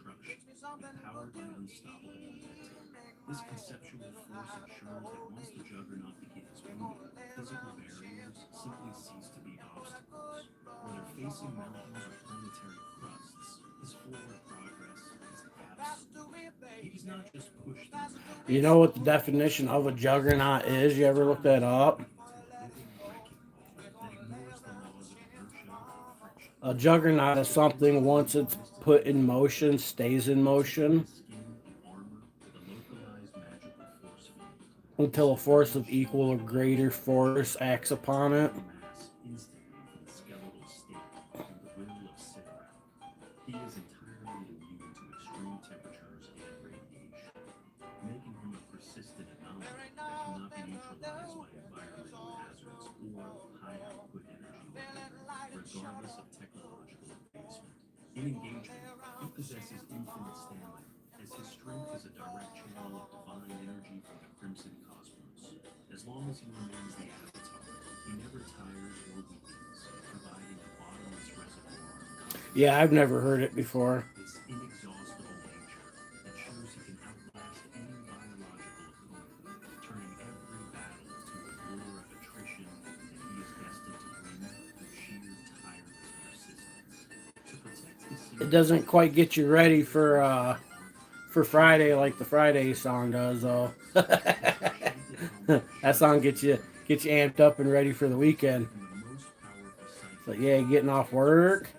empowered by unstoppable momentum. This conceptual force ensures that once the Juggernaut begins moving, physical barriers simply cease to be obstacles. Whether facing mountains or planetary crusts, his forward progress is absolute. He does not just push through the You know what the definition of a Juggernaut is? You ever look that up? A Juggernaut is something once it's put in motion, stays in motion until a force of equal or greater force acts upon it. pure, high-output energy, regardless of technological advancement. In engagement, he possesses infinite stamina, as his strength is a direct channel of divine energy from the crimson cosmos. As long as he remains the avatar, he never tires or weakens, providing a bottomless reservoir of cosmic Yeah, I've never heard it before. This inexhaustible nature ensures he can outlast any biological opponent, turning every battle to a war of attrition that he is destined to win through sheer tireless persistence. To protect his It doesn't quite get you ready for Friday like the Friday song does, though. That song gets you amped up and ready for the weekend. But yeah, getting off work,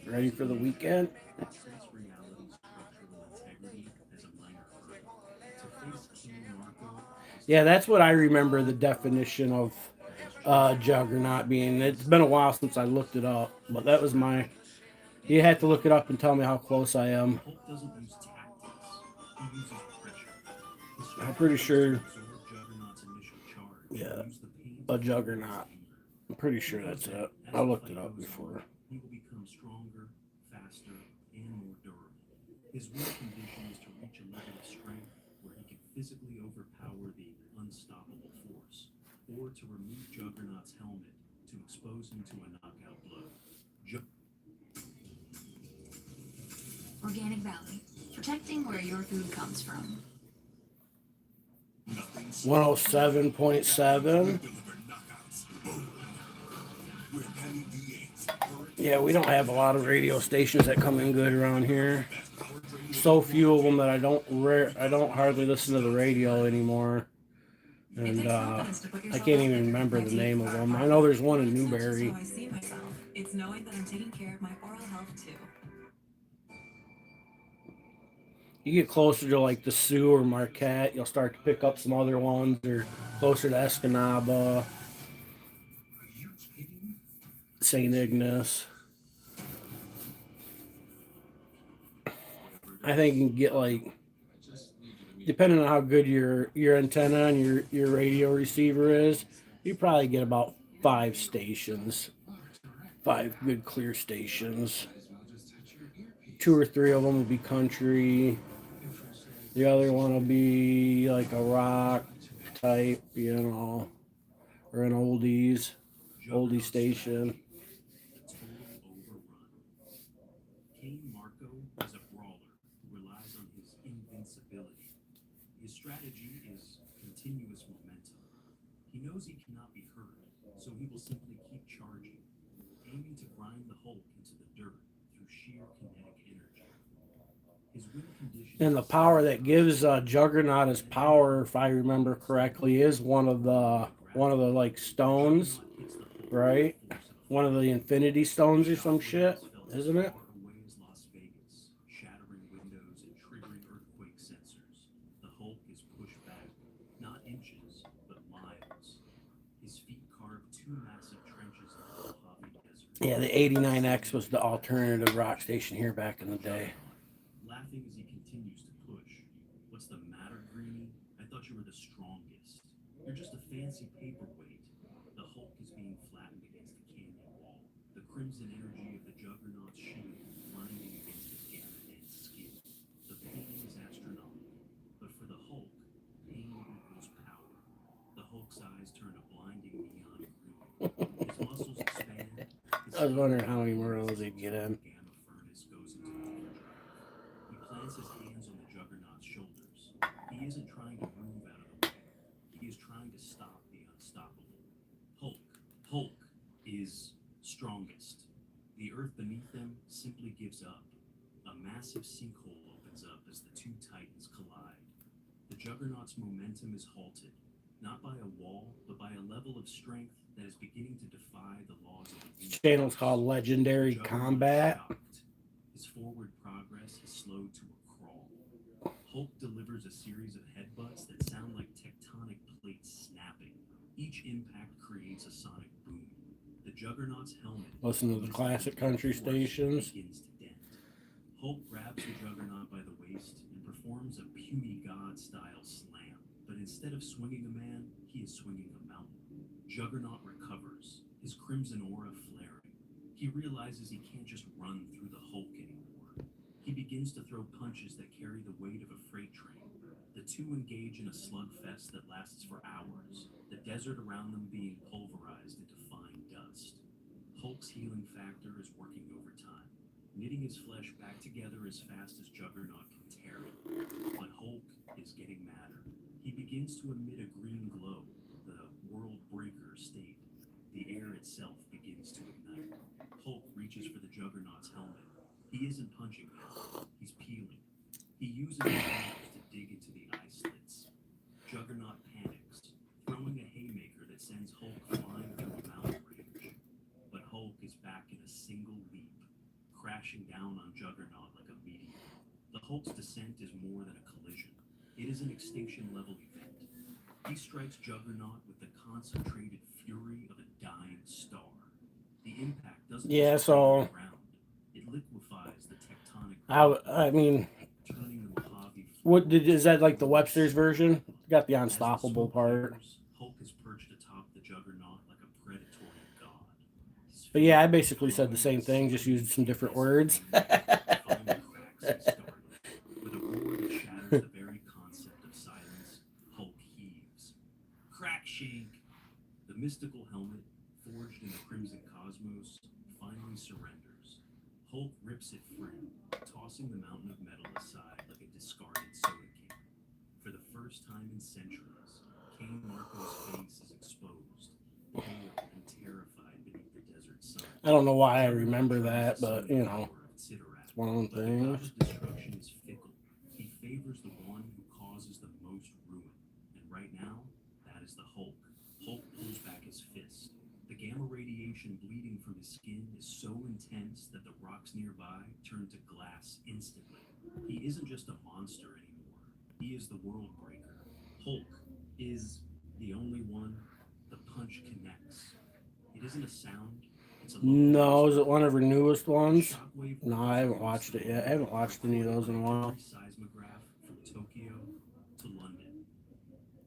ready for the weekend. Yeah, that's what I remember the definition of juggernaut being. It's been a while since I looked it up, but that was my. You had to look it up and tell me how close I am. I'm pretty sure. Yeah, a juggernaut. I'm pretty sure that's it. I looked it up before. He will become stronger, faster, and more durable. His real condition is to reach a level of strength where he can physically overpower the unstoppable force, or to remove Juggernaut's helmet to expose him to a knockout blow. Organic Valley, protecting where your food comes from. 107.7. Yeah, we don't have a lot of radio stations that come in good around here. So few of them that I don't hardly listen to the radio anymore. And I can't even remember the name of them. I know there's one in Newberry. I see myself. It's knowing that I'm taking care of my oral health too. You get closer to like the Sioux or Marquette, you'll start to pick up some other ones, or closer to Escanaba, St. Ignace. I think you can get like, depending on how good your antenna and your radio receiver is, you probably get about 5 stations, 5 good clear stations. 2 or 3 of them will be country. The other one will be like a rock type, or an oldie station. Cain Marco is a brawler who relies on his invincibility. His strategy is continuous momentum. He knows he cannot be hurt, so he will simply keep charging, aiming to grind the Hulk into the dirt through sheer kinetic energy. His win condition And the power that gives Juggernaut his power, if I remember correctly, is one of the like stones, right? One of the Infinity Stones or some shit, isn't it? Las Vegas, shattering windows and triggering earthquake sensors. The Hulk is pushed back, not inches, but miles. His feet carve 2 massive trenches in the Mojave Desert. Yeah, the 89X was the alternative rock station here back in the day. Laughing as he continues to push. What's the matter, Greenie? I thought you were the strongest. You're just a fancy paperweight. The Hulk is being flattened against the canyon wall. The crimson energy of the Juggernaut's shield blinding against his gamma-dense skin. The pain is astronomical, but for the Hulk, pain equals power. The Hulk's eyes turn a blinding neon green. His muscles expand. I was wondering how many more of those they'd get in. Gamma furnace goes into overdrive. He plants his hands on the Juggernaut's shoulders. He isn't trying to move out of the way. He is trying to stop the unstoppable. Hulk is strongest. The earth beneath them simply gives up. A massive sinkhole opens up as the 2 titans collide. The Juggernaut's momentum is halted, not by a wall, but by a level of strength that is beginning to defy the laws of the This universe. channel's called Legendary Combat. His forward progress is slowed to a crawl. Hulk delivers a series of headbutts that sound like tectonic plates snapping. Each impact creates a sonic boom. The Juggernaut's helmet. Listen to the classic country stations. Begins to dent. Hulk grabs the Juggernaut by the waist and performs a puny god-style slam. but instead of swinging a man, he is swinging a mountain. Juggernaut recovers, his crimson aura flaring. He realizes he can't just run through the Hulk anymore. He begins to throw punches that carry the weight of a freight train. The two engage in a slugfest that lasts for hours, the desert around them being pulverized into fine dust. Hulk's healing factor is working overtime, knitting his flesh back together as fast as Juggernaut can tear it. But Hulk is getting madder. He begins to emit a green glow, the world breaker state. The air itself begins to ignite. Hulk reaches for the Juggernaut's helmet. He isn't punching him, he's peeling. He uses his fingers to dig into the eye slits. Juggernaut panics, throwing a haymaker that sends Hulk flying through a mountain range. But Hulk is back in a single leap, crashing down on Juggernaut like a meteor. The Hulk's descent is more than a collision. It is an extinction-level event. He strikes Juggernaut with the concentrated fury of a dying star. The impact doesn't just fall on the ground. It liquefies the tectonic I mean, turning the Mojave what is that like the Webster's version? Got the As the unstoppable smoke part. clears, Hulk is perched atop the Juggernaut like a predatory god. His But yeah, I fingers basically said the glowing same with thing, just used some different as words. the finally cracks and startles. With a roar that shatters the very concept of silence, Hulk heaves. Crack shank! The mystical helmet, forged in the crimson cosmos, finally surrenders. Hulk rips it free, tossing the mountain of metal aside like a discarded soda can. For the first time in centuries, King Marco's face is exposed, pale and terrified beneath the desert sun. I don't know why I Juggernaut remember tries that, to but summon you the know, power of Sidorak, it's one of them but the god things. of destruction is fickle. He favors the one who causes the most ruin. And right now, that is the Hulk. Hulk pulls back his fist. The gamma radiation bleeding from his skin is so intense that the rocks nearby turn to glass instantly. He isn't just a monster anymore. He is the world breaker. Hulk is the only one. The punch connects. It isn't a sound. It's a No, is it one of her newest ones? Shockwave No, I haven't watched it yet. I haven't watched any of those in a while. Seismograph from Tokyo to London.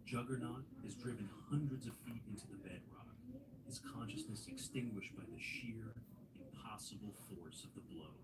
Juggernaut is driven hundreds of feet into the bedrock, his consciousness extinguished by the sheer, impossible force of the blow.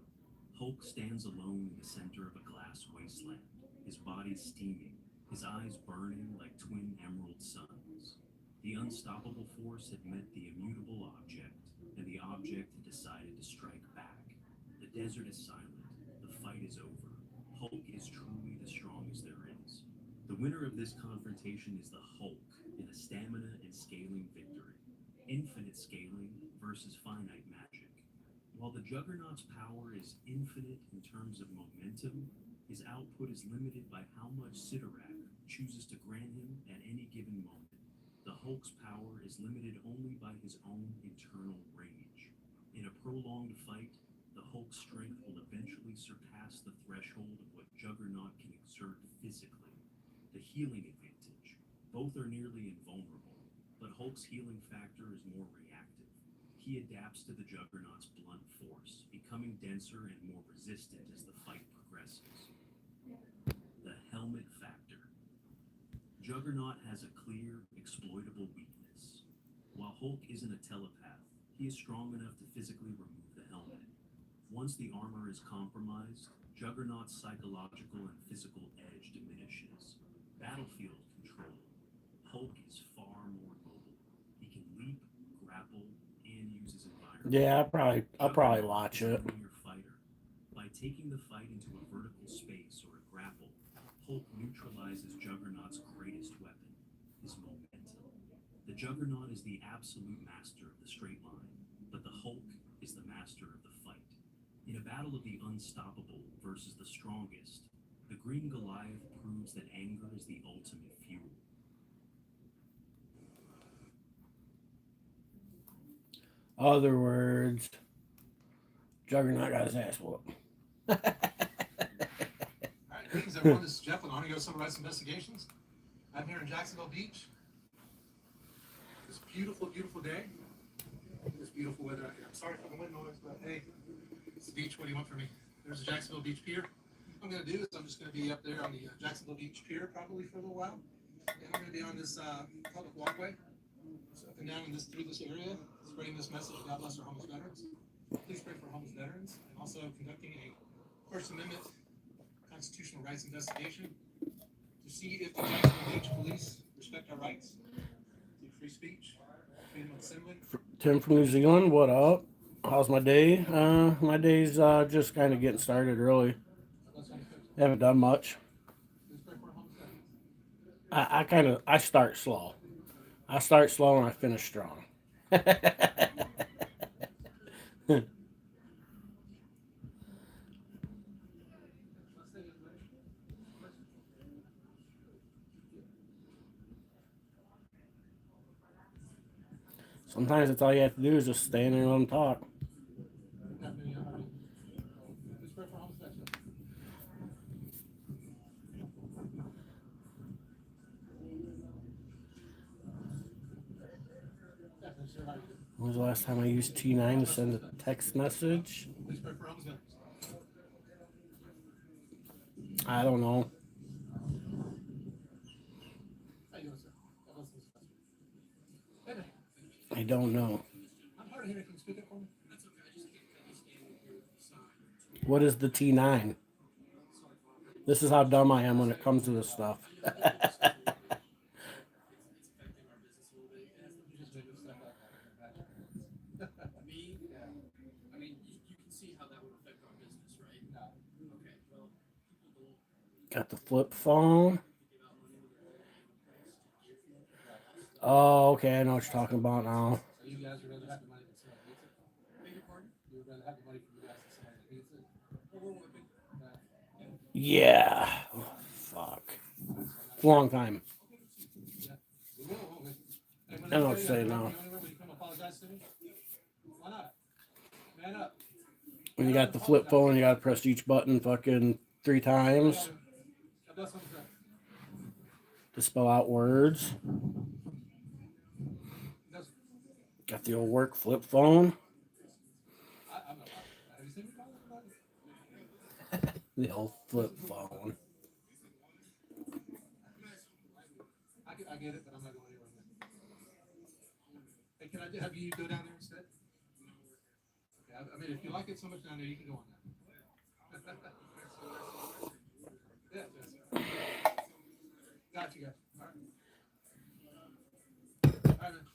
Hulk stands alone in the center of a glass wasteland, his body steaming, his eyes burning like twin emerald suns. The unstoppable force had met the immutable object, and the object had decided to strike back. The desert is silent. The fight is over. Hulk is truly the strongest there is. The winner of this confrontation is the Hulk in a stamina and scaling victory. Infinite scaling versus finite magic. While the Juggernaut's power is infinite in terms of momentum, his output is limited by how much Sidorak chooses to grant him at any given moment. The Hulk's power is limited only by his own internal rage. In a prolonged fight, the Hulk's strength will eventually surpass the threshold of what Juggernaut can exert physically. The healing advantage. Both are nearly invulnerable, but Hulk's healing factor is more reactive. He adapts to the Juggernaut's blunt force, becoming denser and more resistant as the fight progresses. The helmet factor. Juggernaut has a clear, exploitable weakness. While Hulk isn't a telepath, he is strong enough to physically remove the helmet. Once the armor is compromised, Juggernaut's psychological and physical edge diminishes. Battlefield control. Hulk is far more mobile. He can leap, grapple, and use his environment. Yeah, I'll probably watch it. Juggernaut is a linear fighter. By taking the fight into a vertical space or a grapple, Hulk neutralizes Juggernaut's greatest weapon, his momentum. The Juggernaut is the absolute master of the straight line, but the Hulk is the master of the fight. In a battle of the unstoppable versus the strongest, the Green Goliath proves that anger is the ultimate fuel. Other words, Juggernaut got his ass whooped. All right, greetings everyone. This is Jeff with Army Summarize Investigations. I'm here in Jacksonville Beach. This beautiful, beautiful day. This beautiful weather out here. I'm sorry for the wind noise, but hey, it's the beach. What do you want from me? There's the Jacksonville Beach Pier. What I'm going to do is I'm just going to be up there on the Jacksonville Beach Pier probably for a little while. And I'm going to be on this public walkway, so up and down through this area, spreading this message. God bless our homeless veterans. Please pray for homeless veterans, and also conducting a First Amendment constitutional rights investigation to see if the Jacksonville Beach police respect our rights to free speech, freedom of assembly. Tim from New Zealand, what up? How's my day? My day's just kind of getting started really. Haven't done much. Please pray for our homeless veterans. I start slow. I start slow and I finish strong. Sometimes that's all you have to do is just stand there and let them talk. Please pray for our homeless veterans. When was the last time I used T9 to send a text message? Please pray for our homeless veterans. I don't know. How you doing, sir? God bless you. Hey, man. I don't know. I'm hard of hearing. Can you speak up for me? What is the T9? This is how dumb I am when it comes to this stuff. Me? I mean, you can see how that would affect our business, right? Okay, well, people don't Got the flip phone. Oh, okay. I know what you're talking about now. So you guys would rather have the money than somebody needs it? beg your pardon. You would rather have the money from you guys than somebody that needs it? Well, we're working. Yeah. Oh, fuck. Long time. I don't know what to say now. Will you come apologize to me? Why not? Man up. When you got the flip phone, you got to press each button fucking 3 times God bless homeless veterans. to spell out words. Does- Got the old work flip phone. I'm not. Have you seen me calling about it? The old flip phone. I get it, but I'm not going anywhere with it. Hey, can I have you go down there instead? Okay, I mean, if you like it so much down there, you can go on now. Yeah, yes. Got you guys. All right. All right, man.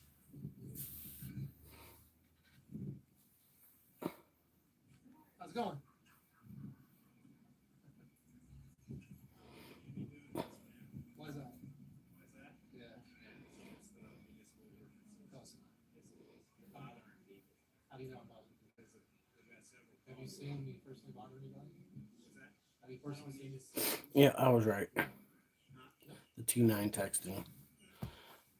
How's it going? Why is that? Yeah. How do you know I'm bothering you? Have you seen me personally bother anybody? Have you personally seen this? Yeah, I was right. The T9 texting.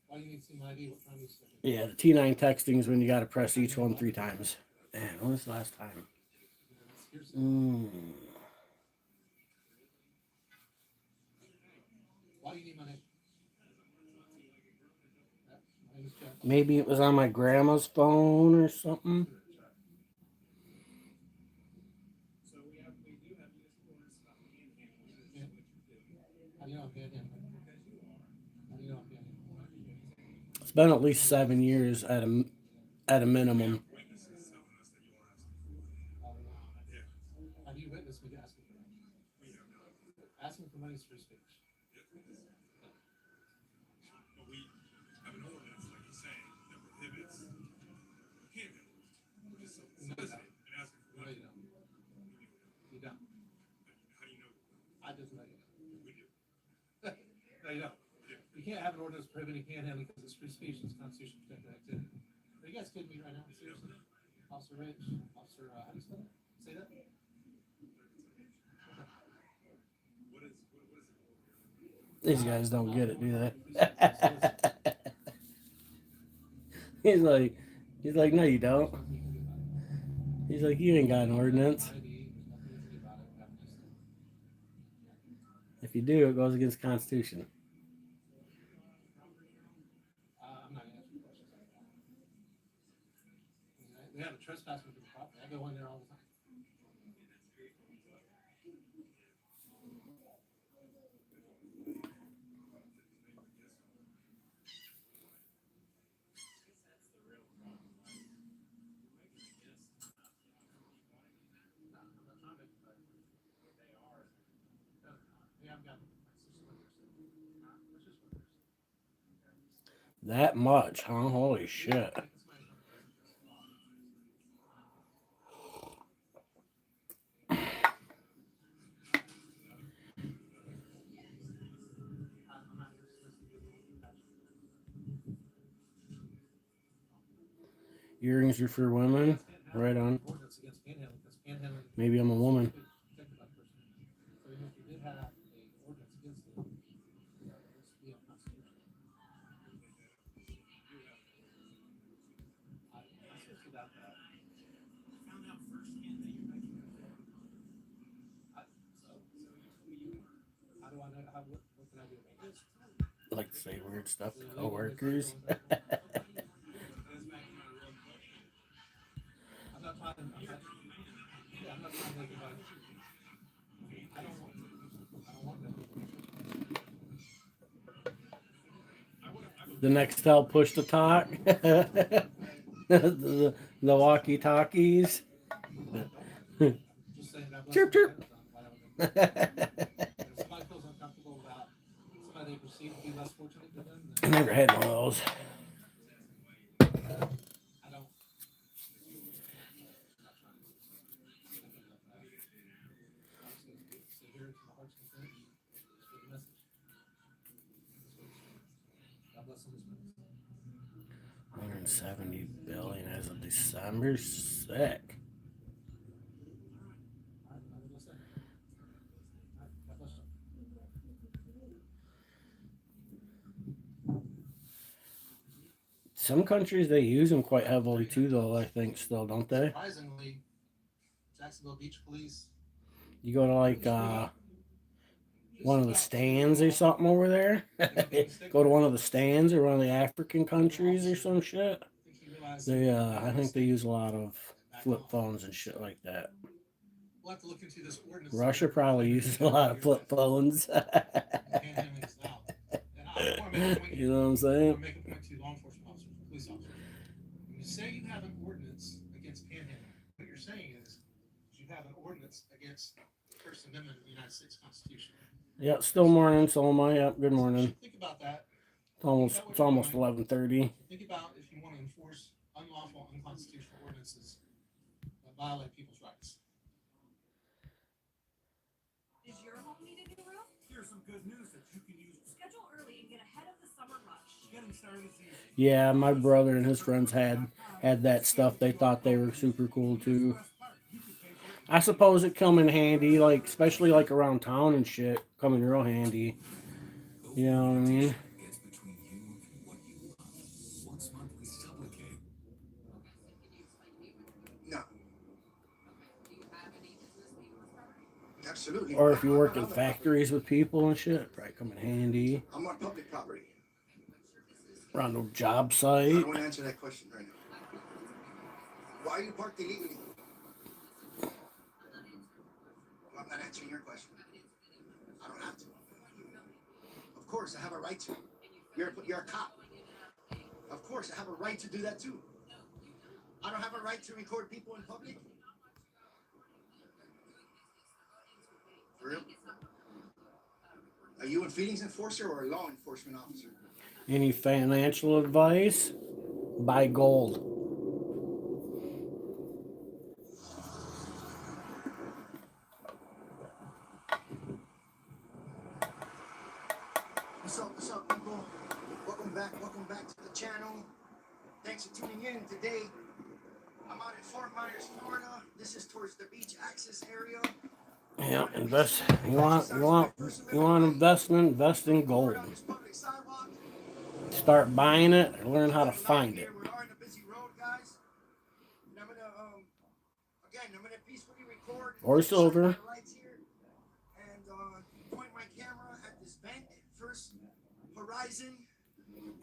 Why do you need to see my ID? What time do you say? Yeah, the T9 texting is when you got to press each one 3 times. Man, when was the last time? Why do you need my name? My name is Jeff. Maybe it was on my grandma's phone or something. How do you know I'm panhandling? How do you know I'm panhandling? It's been at least 7 years at a minimum. Have you witnessed me asking for money? Asking for money is free speech. But we have an ordinance, like you say, that prohibits panhandling, which is soliciting and asking for No, money. you don't. You don't. How do you know? I just know you don't. We do. No, you don't. You can't have an ordinance prohibiting panhandling because it's free speech and it's constitutional protected activity. Are you guys kidding me right now? Seriously? Officer Rich, Officer, how do you spell that? Say that? These guys don't get it, do they? He's like, no, you don't. He's like, you ain't got an ordinance. If you do, it goes against the Constitution. I'm not gonna answer your questions. They have a trespass with the property. I go in there all the time. That much, huh? Holy shit. Earrings are for women. Right on. Ordinance against panhandling, because panhandling. Maybe I'm a woman. Protected by the First Amendment. So even if you did have a ordinance against it, it would be unconstitutional. I seriously doubt that. Found out firsthand that you're not getting So you told me you were. How do I know? What can I do about this? Like to say weird stuff to coworkers. I'm not trying to. Yeah, I'm not trying to make it about. I don't want that. The next tell push to talk. the walkie-talkies. Just saying that. Chirp, chirp. If somebody feels uncomfortable about somebody they perceive to be less fortunate than them, I never had one of those. I don't. Sit here to my heart's content. Just get the message. God bless them. 170 billion as of December. Sick. Some countries they use them quite heavily too, though. I think still, don't they? Surprisingly, Jacksonville Beach Police. You go to like one of the stands or something over there. Go to one of the stands or one of the African countries or some shit. They I think they use a lot of flip phones and shit like that. We'll have to look into this ordinance. Russia probably uses a lot of flip phones. You know what I'm saying? Make a point to law enforcement officers, police officers. When you say you have an ordinance against panhandling, what you're saying is you have an ordinance against the First Amendment of the United States Constitution. Yeah, still morning, so am I. Yep, good morning. Think about that. It's almost 11:30. Think about if you want to enforce unlawful, unconstitutional ordinances that violate people's rights. Is your home need a new roof? Here's some good news that you can use. Schedule early and get ahead of the summer rush. Getting started is easy. Yeah, my brother and his friends had that stuff. They thought they were super cool too. I suppose it come in handy, like especially like around town and shit. Come in real handy. You know what I mean? Gets between you and what you love. Once monthly supplicate. No. Absolutely. Or if you work in factories with people and shit, probably come in handy. I'm on public property. Around a job I site. don't want to answer that question right now. Why are you parked illegally? Well, I'm not answering your question. I don't have to. Of course, I have a right to. You're a cop. Of course, I have a right to do that too. I don't have a right to record people in public. For real? Are you a feelings enforcer or a law enforcement officer? Any financial advice? Buy gold. What's up, people? Welcome back to the channel. Thanks for tuning in today. I'm out in Fort Myers, Florida. This is towards the beach access area. Yeah, invest. You want investment? Invest in gold. Start buying it and learn how to find it. We are in a busy road, guys. And I'm gonna peacefully record. Or silver. And point my camera at this bank, First Horizon.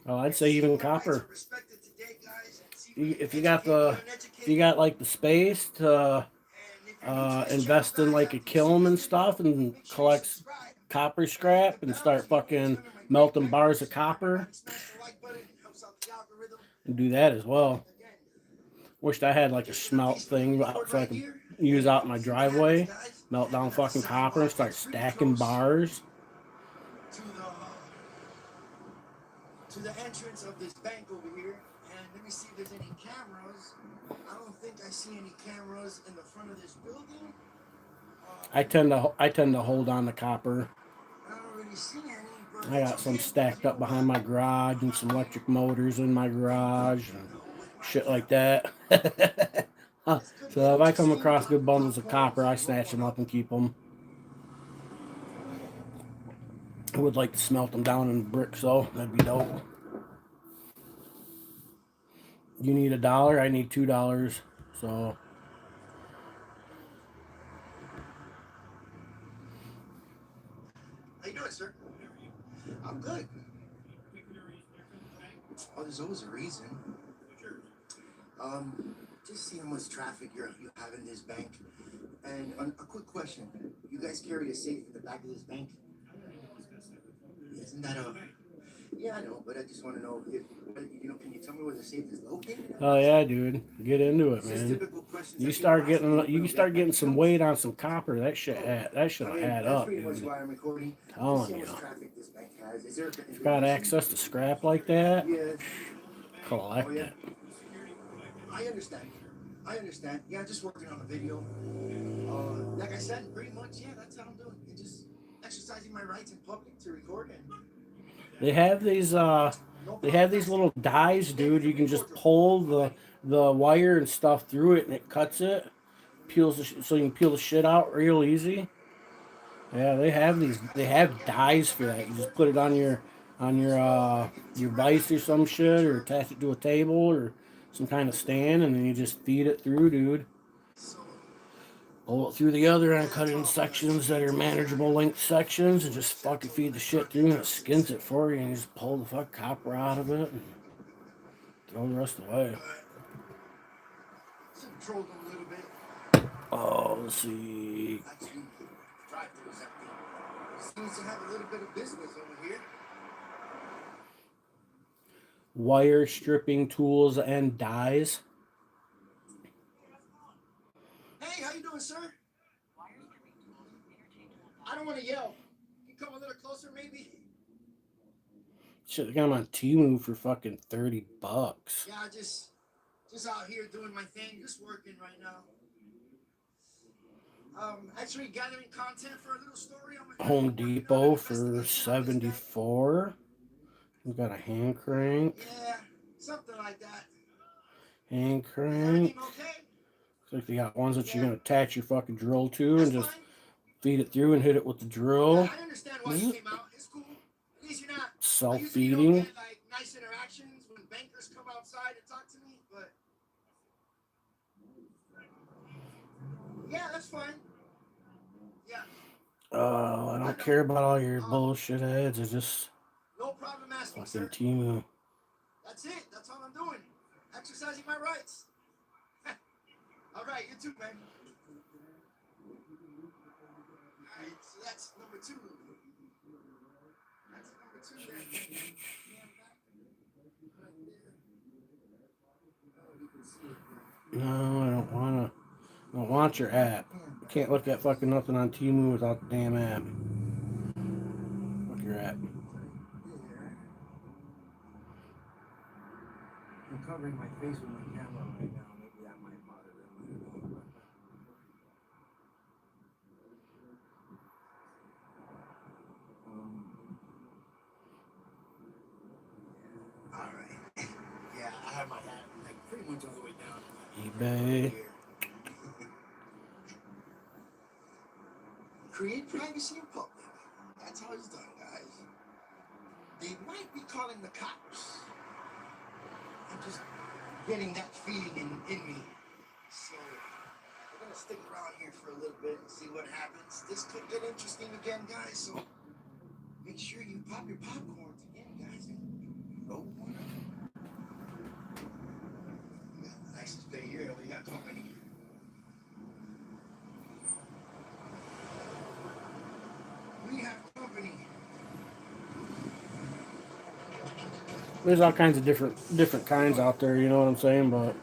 Oh, I'd say even copper. If you got like the space to invest in like a kiln and stuff and collect copper scrap and start fucking melting bars of copper, and do that as well. Wished I had like a smelt thing so I could use out my driveway, melt down fucking copper and start stacking bars. To to the entrance of this bank over here, and let me see if there's any cameras. I don't think I see any cameras in the front of this building. I tend to hold on to copper. I don't really see any, but I got it's some okay, stacked because up behind my garage and some electric motors in my garage and shit like that. So if I come across good bundles of copper, I snatch them up and keep them. I would like to smelt them down in bricks, though. That'd be dope. You need $1, I need $2. So How you doing, sir? I'm good. Oh, there's always a reason. Just seeing how much traffic you have in this bank. And a quick question. You guys carry a safe in the back of this bank? Isn't that a... Yeah, I know, but I just want to know if, can you tell me where the safe is located? oh yeah, dude, get into it, man. You start getting some weight on some copper. That shit'll add up, dude. Telling you. If you got access to scrap like that, collect it. I understand. Yeah, just working on a video. Like I said, pretty much, yeah, that's how I'm doing. And just exercising my rights in public to record and... They have these little dies, dude. You can just pull the wire and stuff through it, and it cuts it, peels so you can peel the shit out real easy. Yeah, they have these. They have dies for that. You just put it on your vise or some shit, or attach it to a table or some kind of stand, and then you just feed it through, dude. Pull it through the other end, cut it in sections that are manageable length sections, and just fucking feed the shit through, and it skins it for you, and you just pull the fuck copper out of it and throw the rest away. Oh, let's see. Seems to have a little bit of business over here. Wire stripping tools and dies. Hey, how you doing, sir? I don't want to yell. Can you come a little closer, maybe? Shit, they got them on Temu for fucking $30. Yeah, just out here doing my thing, just working right now. Actually gathering content for a little story on my Home Depot for $74. We got a hand crank. Yeah, something like that. Hand crank. Okay? Looks like they got ones that you're gonna attach your fucking drill to and just feed it through and hit it with the drill. I understand why you came out. It's cool. At least you're not Self-feeding. You don't get, like, nice interactions when bankers come outside and talk to me, but yeah, that's fine. Yeah. Oh, I don't care about all your bullshit ads. It's just no problem asking, fucking sir. Temu. That's it. That's all I'm doing. Exercising my rights. All right, you too, man. All right, so that's number 2. That's number 2 there. No, I don't want your app. You can't look at fucking nothing on Temu without the damn app. Fuck your app. I'm covering my face with my camera right now. Maybe that might bother them. All right. Yeah, I have my hat like pretty much all the way down. eBay. Create privacy in public. That's how it's done, guys. They might be calling the cops. I'm just getting that feeling in me. So we're gonna stick around here for a little bit and see what happens. This could get interesting again, guys. So make sure you pop your popcorns again, guys, and roll one up. We got the nicest day here. We got company. We have company. There's all kinds of different kinds out there, you know what I'm saying? But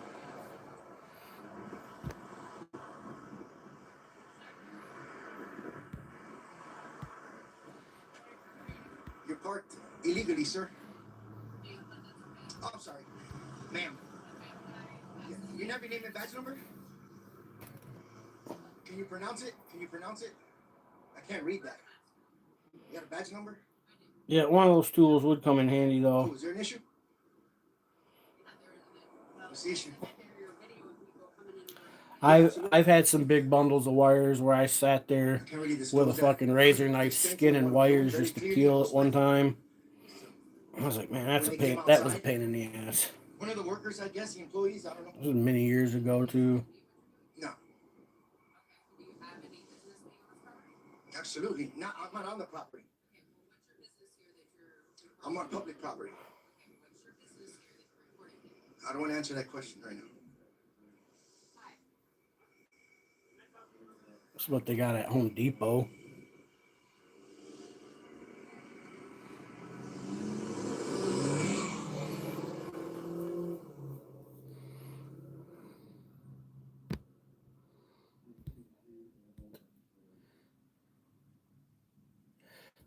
You're parked illegally, sir. Ma'am. You have your name and badge number? Can you pronounce it? Can you pronounce it? I can't read that. You got a badge number? Yeah, one of those tools would come in handy though. Oh, is there an issue? What's the issue? I've had some big bundles of wires where I sat there I can't really with a disclose that. fucking razor knife skinning wires just to peel it one time. I was like, man, that's a When they pain. came That was a outside, pain in the ass. one of the workers, I guess, the employees, I don't know. This was many years ago too. No. Absolutely. Not, I'm not on the property. I'm on public property. I don't want to answer that question right now. That's what they got at Home Depot.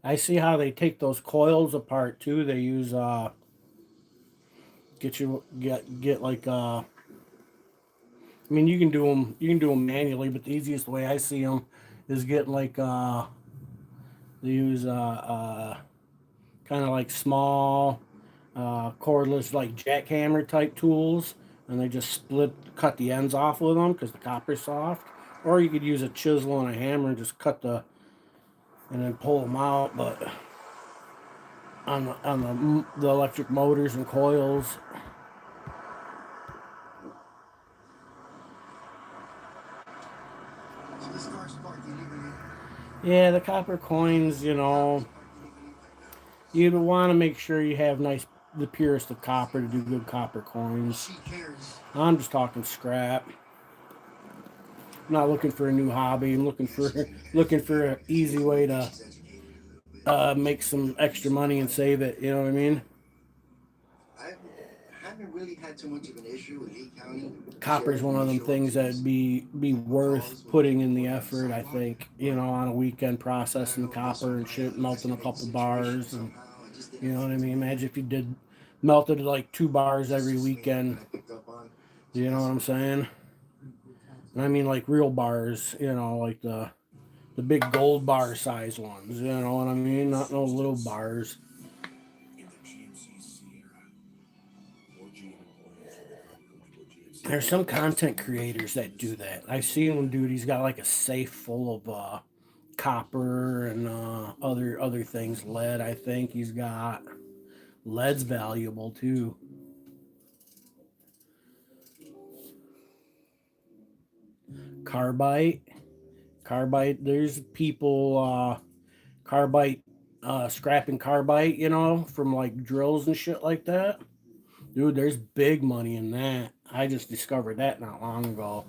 I see how they take those coils apart too. They use get like I mean you can do them manually, but the easiest way I see them is getting like they use kind of like small cordless like jackhammer type tools, and they just cut the ends off with them because the copper's soft. Or you could use a chisel and a hammer and just and then pull them out. But on the electric motors and coils, So this car's parked illegally. yeah, the copper coins, you'd want to make sure you have the purest of copper to do good copper coins. She cares. I'm just talking scrap. I'm not looking for a new hobby. I'm looking for an easy way to make some extra money and save it. You know what I mean? I haven't really had too much of an issue with Lee County. Copper's one of them things that'd be worth putting in the effort. I think on a weekend processing copper and shit, melting a couple bars, and you know what I mean. Imagine if you did melted like 2 bars every weekend. You know what I'm saying? And I mean like real bars, like the big gold bar size ones. You know what I mean? Not no little bars. There's some content creators that do that. I've seen one dude. He's got like a safe full of copper and other things. Lead, I think he's got. Lead's valuable too. Carbide. There's people carbide scrapping carbide, from like drills and shit like that. Dude, there's big money in that. I just discovered that not long ago.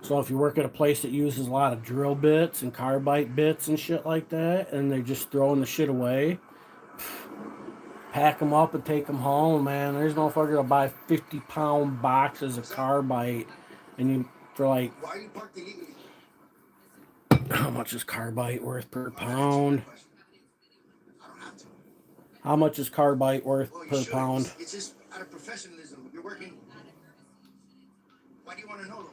So if you work at a place that uses a lot of drill bits and carbide bits and shit like that, and they're just throwing the shit away, pack them up and take them home, man. There's no fucker to buy 50-pound boxes of carbide, and you for like. Why are you parked illegally? How much is carbide worth per pound? I don't have to. How much is carbide worth per pound? It's just out of professionalism. You're working. Why do you want to know though?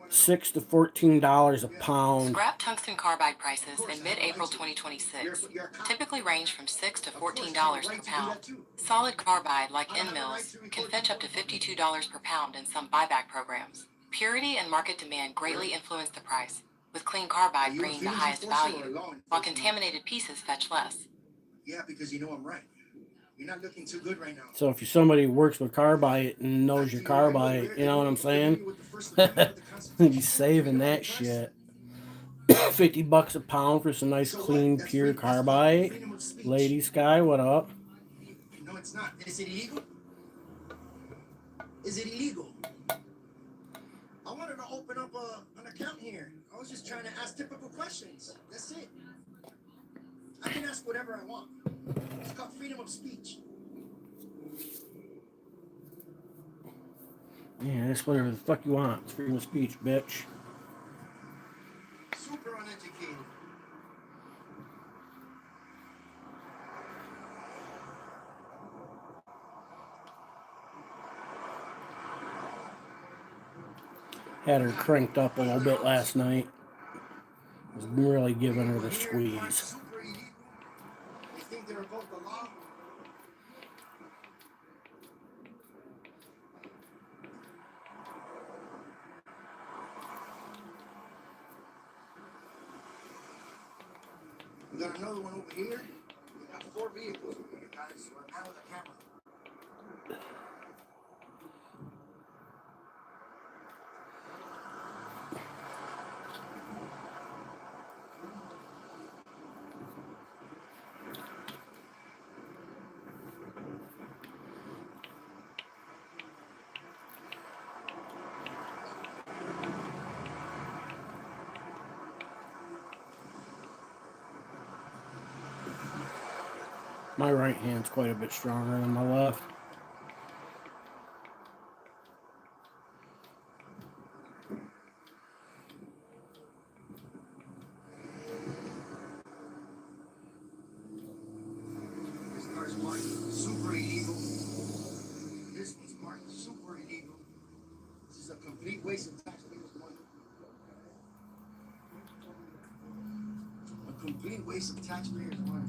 $6 to $14 a pound. Scrap tungsten carbide prices in mid-April 2026 typically range from $6 to $14 per pound. Solid carbide, like end mills, can fetch up to $52 per pound in some buyback programs. Purity and market demand greatly influence the price, with clean carbide bringing the highest value, while contaminated pieces fetch less. Yeah, because you know I'm right. You're not looking too good right now. So if you're somebody who works with carbide and knows your carbide, you know what I'm saying? You're saving that shit. $50 a pound for some nice, clean, pure carbide. Lady Sky, what up? No, it's not. Is it illegal? Is it illegal? I wanted to open up an account here. I was just trying to ask typical questions. That's it. I can ask whatever I want. It's called freedom of speech. Yeah, that's whatever the fuck you want. It's freedom of speech, bitch. Super uneducated. Had her cranked up a little bit last night. Was really giving her the squeeze. Super illegal. They think they're above the law. We got another one over here. We got 4 vehicles over here, guys. We're out of the camera. My right hand's quite a bit stronger than my left. This car's marked super illegal. This one's marked super illegal. This is a complete waste of taxpayers' money. A complete waste of taxpayers' money.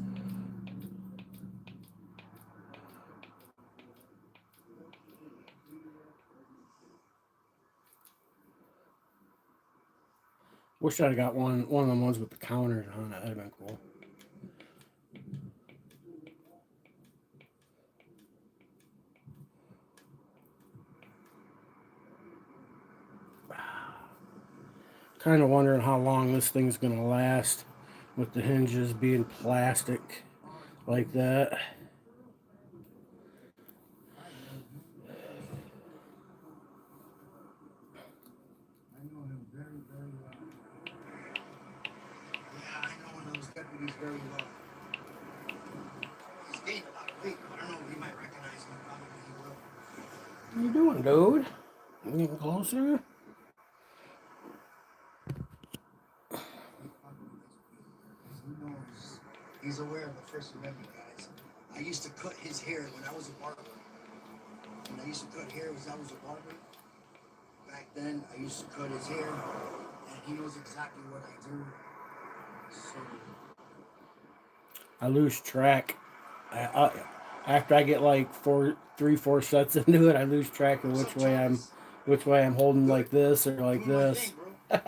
Wish I'd got one of them ones with the counters on it. That'd have been cool. Kind of wondering how long this thing's gonna last with the hinges being plastic like that. I know him very, very well. Yeah, I know one of those deputies very well. He's gained a lot of weight. I don't know if he might recognize me. Probably he will. What you doing, dude? You getting closer? He knows. He's aware of the First Amendment, guys. I used to cut his hair when I was a barber. When I used to cut hair when I was a barber. Back then, I used to cut his hair, and he knows exactly what I do. So, I lose track. After I get like 3-4 sets into it, I lose track of which way I'm holding like this or like doing my this. thing, bro.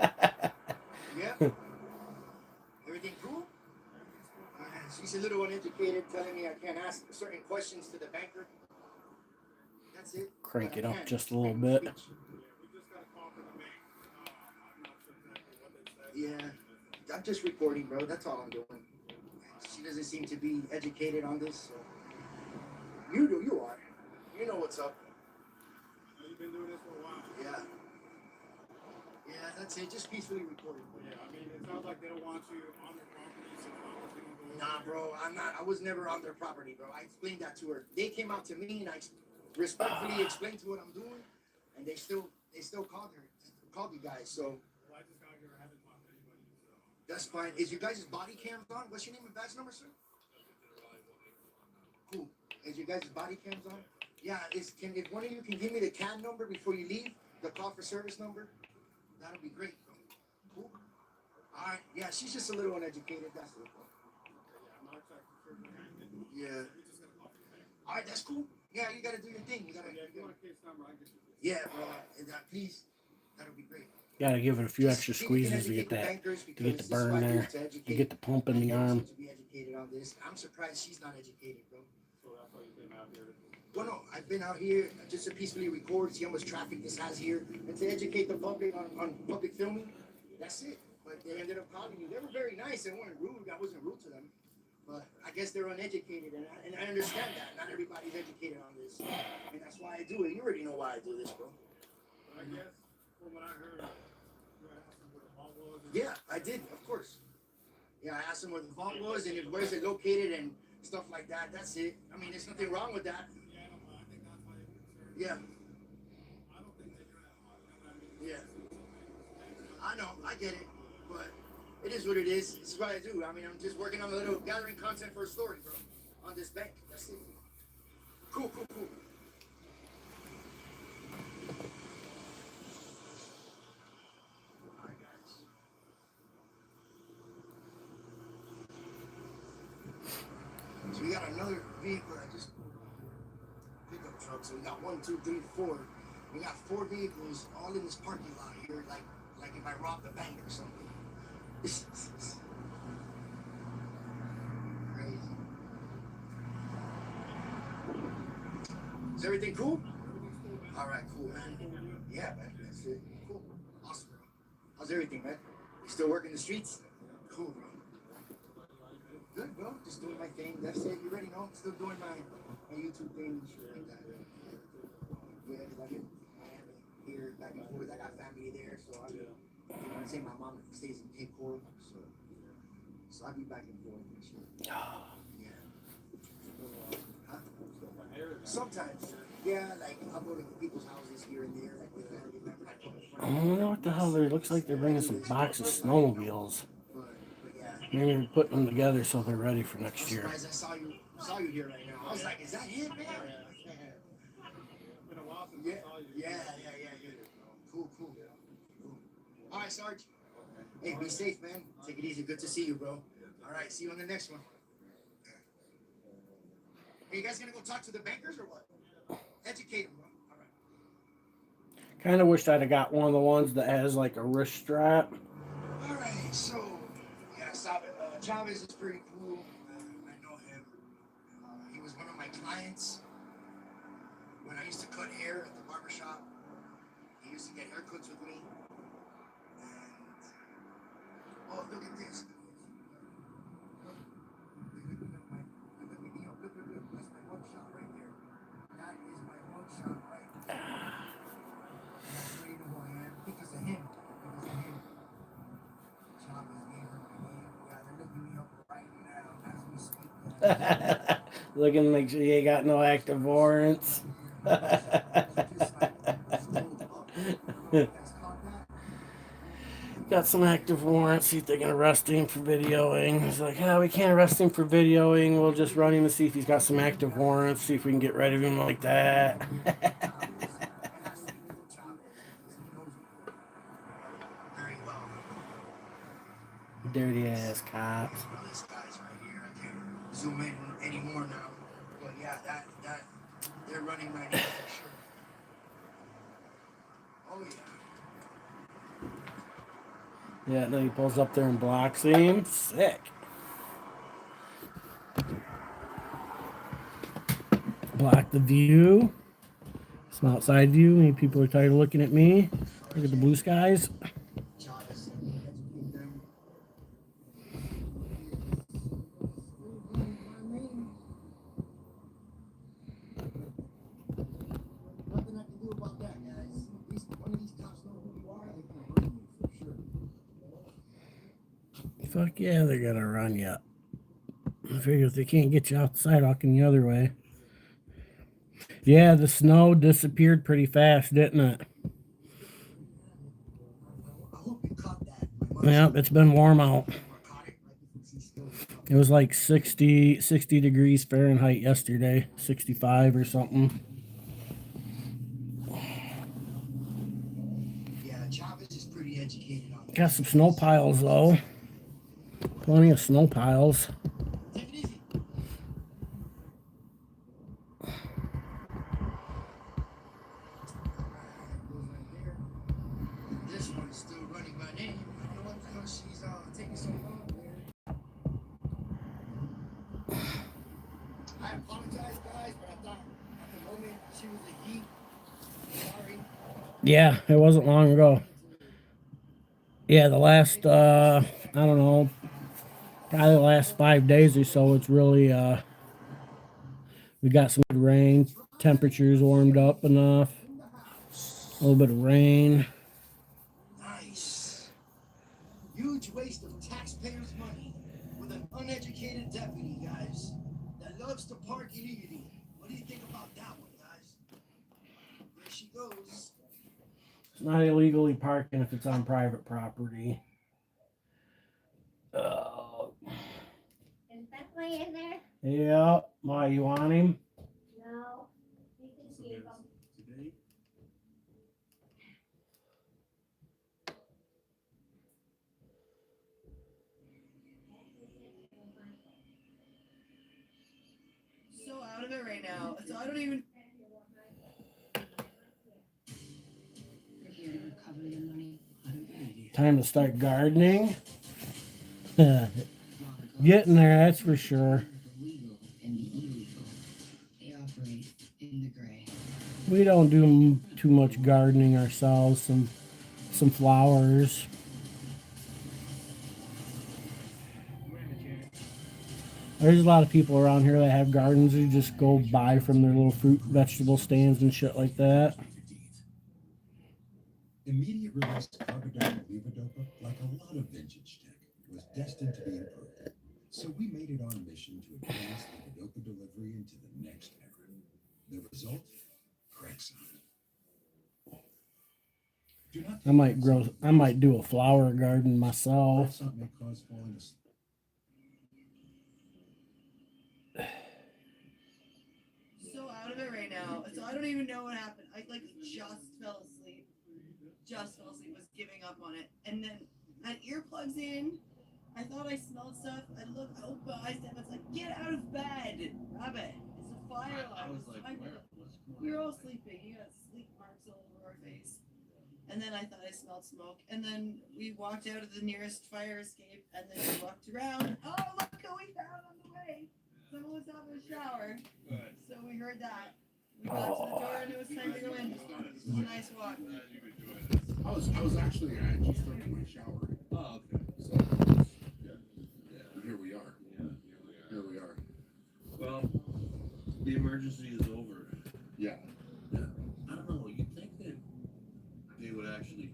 Yep. Everything cool? She's a little uneducated, telling me I can't ask certain questions to the banker. That's it. Crank But it I up can. just a little bit. We just got a call from the bank. I'm not sure exactly what they said. Yeah, I'm just reporting, bro. That's all I'm doing. She doesn't seem to be educated on this. So. You do. You are. You know what's up. You've been doing this for a while. Yeah. Yeah, that's it. Just peacefully reporting. Yeah, I mean, it sounds like they don't want you on their property, so they don't go. Nah, bro. I'm not. I was never on their property, bro. I explained that to her. They came out to me, and I respectfully explained to what I'm doing, and they still called you guys. So. Well, I just got here. I haven't talked to anybody, so. That's fine. Is you guys' body cams on? What's your name and badge number, sir? Cool. Is your guys' body cams on? Yeah. If one of you can give me the CAN number before you leave, the call for service number, that'll be great. Cool. All right. Yeah, she's just a little uneducated. That's the point. I'm not exactly sure what happened. Yeah. We just got a call from the bank. All right. That's cool. Yeah, you gotta do your thing. You gotta. Yeah, if you want a case number, I can. Yeah, bro. Please. That'll be great. Gotta give it a few extra squeezes to get the burn there, to get the pump in the arm. To be educated on this. I'm surprised she's not educated, bro. So that's why you came out here. Well, no, I've been out here just to peacefully record, see how much traffic this has here, and to educate the public on public filming. That's it. But they ended up calling you. They were very nice. They weren't rude. I wasn't rude to them. But I guess they're uneducated, and I understand that. Not everybody's educated on this. And that's why I do it. You already know why I do this, bro. But I guess, from what I heard, you asked them where the vault was. Yeah, I did, of course. Yeah, I asked them where the vault was and where's it located and stuff like that. That's it. I mean, there's nothing wrong with that. Yeah, I don't know. I think that's why they were concerned. Yeah, I don't think they do that. You know what I mean? yeah. I know, I get it, but it is what it is. This is what I do. I mean, I'm just working on a little gathering content for a story, bro, on this bank. That's it. Cool, cool, cool. got another vehicle that just pickup truck. So we got 1, 2, 3, 4. We got 4 vehicles all in this parking lot here, like if I robbed a bank or something. Crazy. Is everything cool? All right, cool, man. Yeah, man. That's it. Cool. Awesome, bro. How's everything, man? You still working the streets? Cool, bro. Good, bro. Just doing my thing. That's it. You already know. I'm still doing my YouTube thing and shit like that. Yeah, because I am here back and forth. I got family there, so I, you know what I'm saying? My mom stays in Cape Coral, so I be back and forth and shit. Yeah. Huh? Sometimes. Yeah, like I'll go to people's houses here and there, like with family members. I don't know what the hell. It looks like they're bringing some boxes of snowmobiles. Maybe they're putting them together so they're ready for next year. I'm surprised I saw you here right now. I was like, is that him, man? Yeah. Cool. All right, Sarge. Hey, be safe, man. Take it easy. Good to see you, bro. All right, see you on the next one. Hey, you guys gonna go talk to the bankers or what? Educate them, bro. All right. Kind of wish I'd have got one of the ones that has like a wrist strap. All right, so yeah, Chavez is pretty cool. I know him. He was one of my clients when I used to cut hair at the barbershop. He used to get haircuts with me. And oh, look at this. Look. That's my mugshot right there. That is my mugshot right there. That's where you know who I am because of him. Chavez gave her my name. Yeah, they're looking me up right now as we speak. Looking like she ain't got no active warrants. Got some active warrants. See if they can arrest him for videoing. He's like, we can't arrest him for videoing. We'll just run him and see if he's got some active warrants. See if we can get rid of him like that. Dirty ass cops. This guy's right here. I can't zoom in anymore now. But yeah, that they're running my name for sure. Oh yeah. Yeah, then he pulls up there and blocks him. Sick. Block the view. Some outside view. Any people are tired of looking at me. Look at the blue skies. Nothing I can do about that, guys. One of these cops know who you are, they can run you for sure. Fuck yeah, they're gonna run you. I figure if they can't get you off the sidewalk in the other way. Yeah, the snow disappeared pretty fast, didn't it? I hope you caught that. Yep, it's been warm out. It was like 60 degrees Fahrenheit yesterday, 65 or something. Yeah, Chavez is pretty educated on that. Got some snow piles though. Plenty of snow piles. Take it easy. This one's still running my name. I don't know what the hell she's taking so long there. I apologize, guys, but I thought at the moment she was a geek. Sorry. Yeah, it wasn't long ago. Yeah, the last, I don't know, probably the last 5 days or so, it's really, we got some good rain. Temperatures warmed up enough. A little bit of rain. Nice. Huge waste of taxpayers' money with an uneducated deputy, guys, that loves to park illegally. What do you think about that one, guys? There she goes. It's not illegally parking if it's on private property. Is Bentley in there? Yeah. Why, you want him? No. You can see him. Today, of it right now, so I don't even. You're here to recover your money. Time to start gardening. Getting there, that's for sure. Legal and the illegal. They operate in the gray. We don't do too much gardening ourselves. Some flowers. There's a lot of people around here that have gardens who just go buy from their little fruit, vegetable stands and shit like that. Immediate release carbidopa levodopa, like a lot of vintage tech, was destined to be improved. So we made it our mission to advance levodopa delivery into the next era. The result? Crexon. I might do a flower garden myself. Crexon may cause falling asleep. So out of it right now, so I don't even know what happened. I like just fell asleep. Was giving up on it, and then I had earplugs in. I thought I smelled stuff. I looked, I opened my eyes, and I was like, "Get out of bed, Rabbit! It's a fire alarm." I was like, we were all sleeping. You got sleep marks all over our face. And then I thought I smelled smoke. And then we walked out of the nearest fire escape, and then we walked around. Oh, look who we found on the way! Someone was having a shower, so we heard that. We got to the door, and it was time to go in. It was a nice walk. I was actually, I had just started my shower. Oh, okay. So, yeah. And here we are. Here we are. Well, the emergency is over. Yeah. Yeah. I don't know. You'd think that they would actually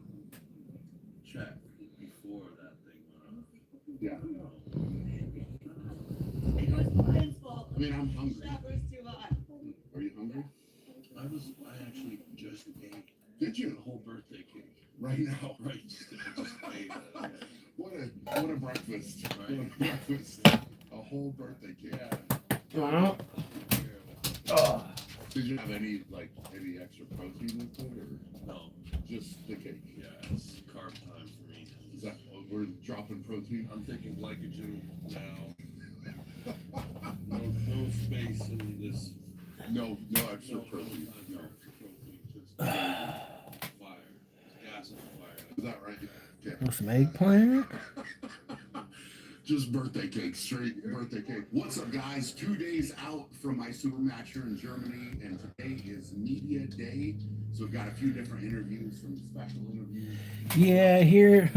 check before that thing went off. Yeah. It was Brian's fault. I mean, I'm hungry. That was too hot. Are you hungry? I actually just ate Did you? a whole birthday cake. Right now. Right. I just ate it. What a breakfast. Right. What a breakfast. A whole birthday cake. Yeah. Wow. Did you have any extra protein with it, or No. just the cake? Yeah, it's carb time for me. Is that we're dropping protein? I'm thinking glycogen now. No space in this. No extra protein. No. Protein, just fire. Gas and fire. Is that right? Yeah. Want some eggplant? Just birthday cake, straight birthday cake. What's up, guys? 2 days out from my Supermatch here in Germany, and today is media day. So we've got a few different interviews, some special interviews. Yeah, here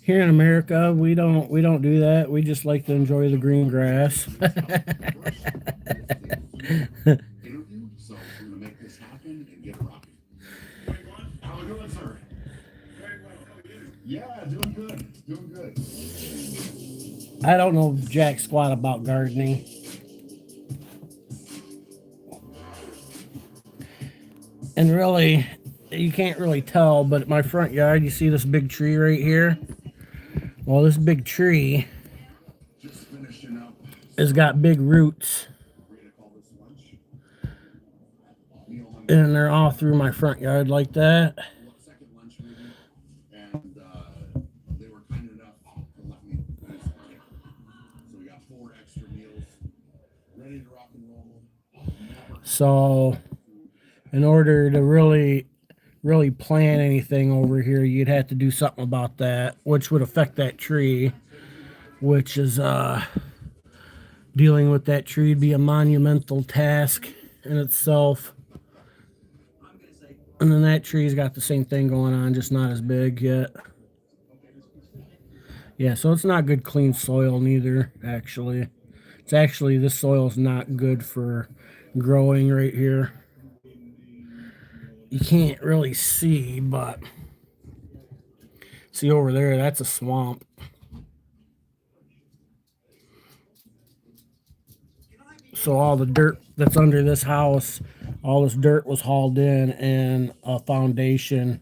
in America, we don't do that. We just like to enjoy the green grass. Interview, so we're gonna make this happen and get it rocking. How are we doing, sir? Very well. How are you? Yeah, doing good. Doing good. I don't know jack squat about gardening. And really, you can't really tell, but my front yard, you see this big tree right here? Well, this big tree Just finishing up. has got big roots, We're gonna call this lunch. and they're all through my front yard like that. Second lunch meeting, and they were kind enough to let me use the kit. So we got 4 extra meals, ready to rock and roll. So, in order to really plant anything over here, you'd have to do something about that, which would affect that tree, which is dealing with that tree would be a monumental task in itself. And then that tree's got the same thing going on, just not as big yet. Yeah, so it's not good clean soil neither, actually. It's actually, this soil is not good for growing right here. You can't really see, but see over there, that's a swamp. So all the dirt that's under this house, all this dirt was hauled in, and a foundation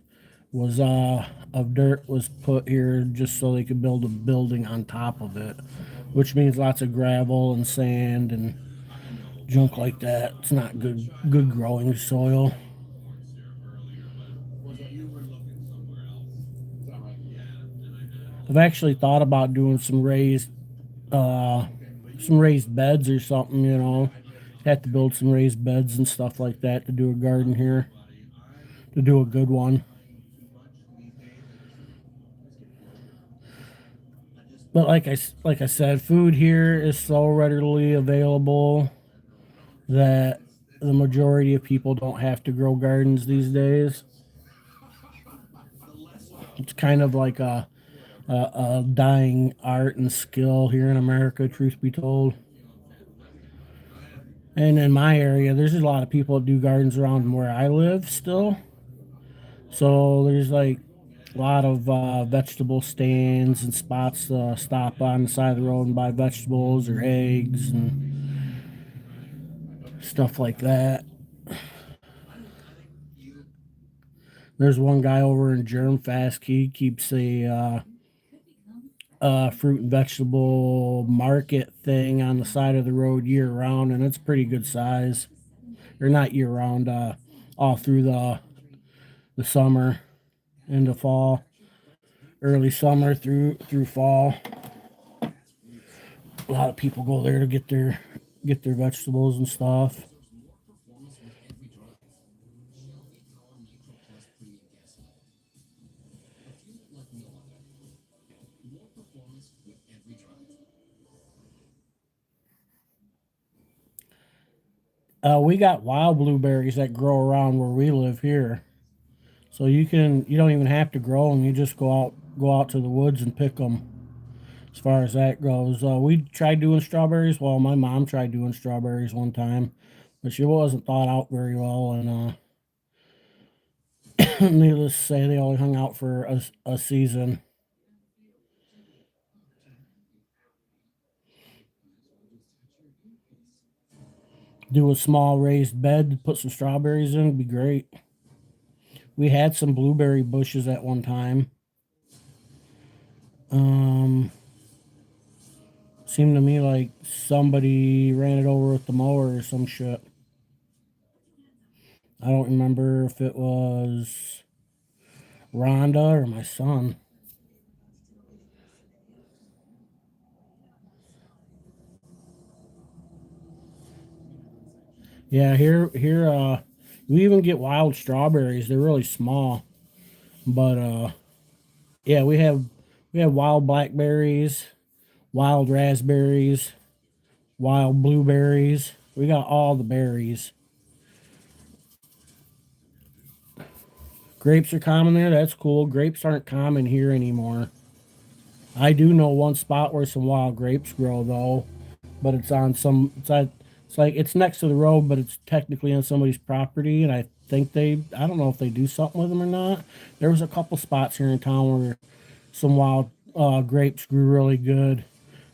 was of dirt was put here just so they could build a building on top of it, which means lots of gravel and sand and junk like that. It's not good growing soil. I've actually thought about doing some raised beds or something, Have to build some raised beds and stuff like that to do a garden here, to do a good one. But like I said, food here is so readily available that the majority of people don't have to grow gardens these days. It's kind of like a dying art and skill here in America, truth be told. And in my area, there's a lot of people that do gardens around where I live still. So there's like a lot of vegetable stands and spots to stop on the side of the road and buy vegetables or eggs and stuff like that. There's one guy over in Germfast. He keeps a fruit and vegetable market thing on the side of the road year round, and it's pretty good size. Or not year round, all through the summer into fall, early summer through fall. A lot of people go there to get their vegetables and stuff. We got wild blueberries that grow around where we live here, so you don't even have to grow them. You just go out to the woods and pick them. As far as that goes, we tried doing strawberries. Well, my mom tried doing strawberries one time, but she wasn't thought out very well, and needless to say, they only hung out for a season. Do a small raised bed, put some strawberries in, it'd be great. We had some blueberry bushes at one time. Seemed to me like somebody ran it over with the mower or some shit. I don't remember if it was Rhonda or my son. Yeah, here, we even get wild strawberries. They're really small, but yeah, we have wild blackberries, wild raspberries, wild blueberries. We got all the berries. Grapes are common there. That's cool. Grapes aren't common here anymore. I do know one spot where some wild grapes grow though, but it's like it's next to the road, but it's technically on somebody's property, and I don't know if they do something with them or not. There was a couple spots here in town where some wild grapes grew really good,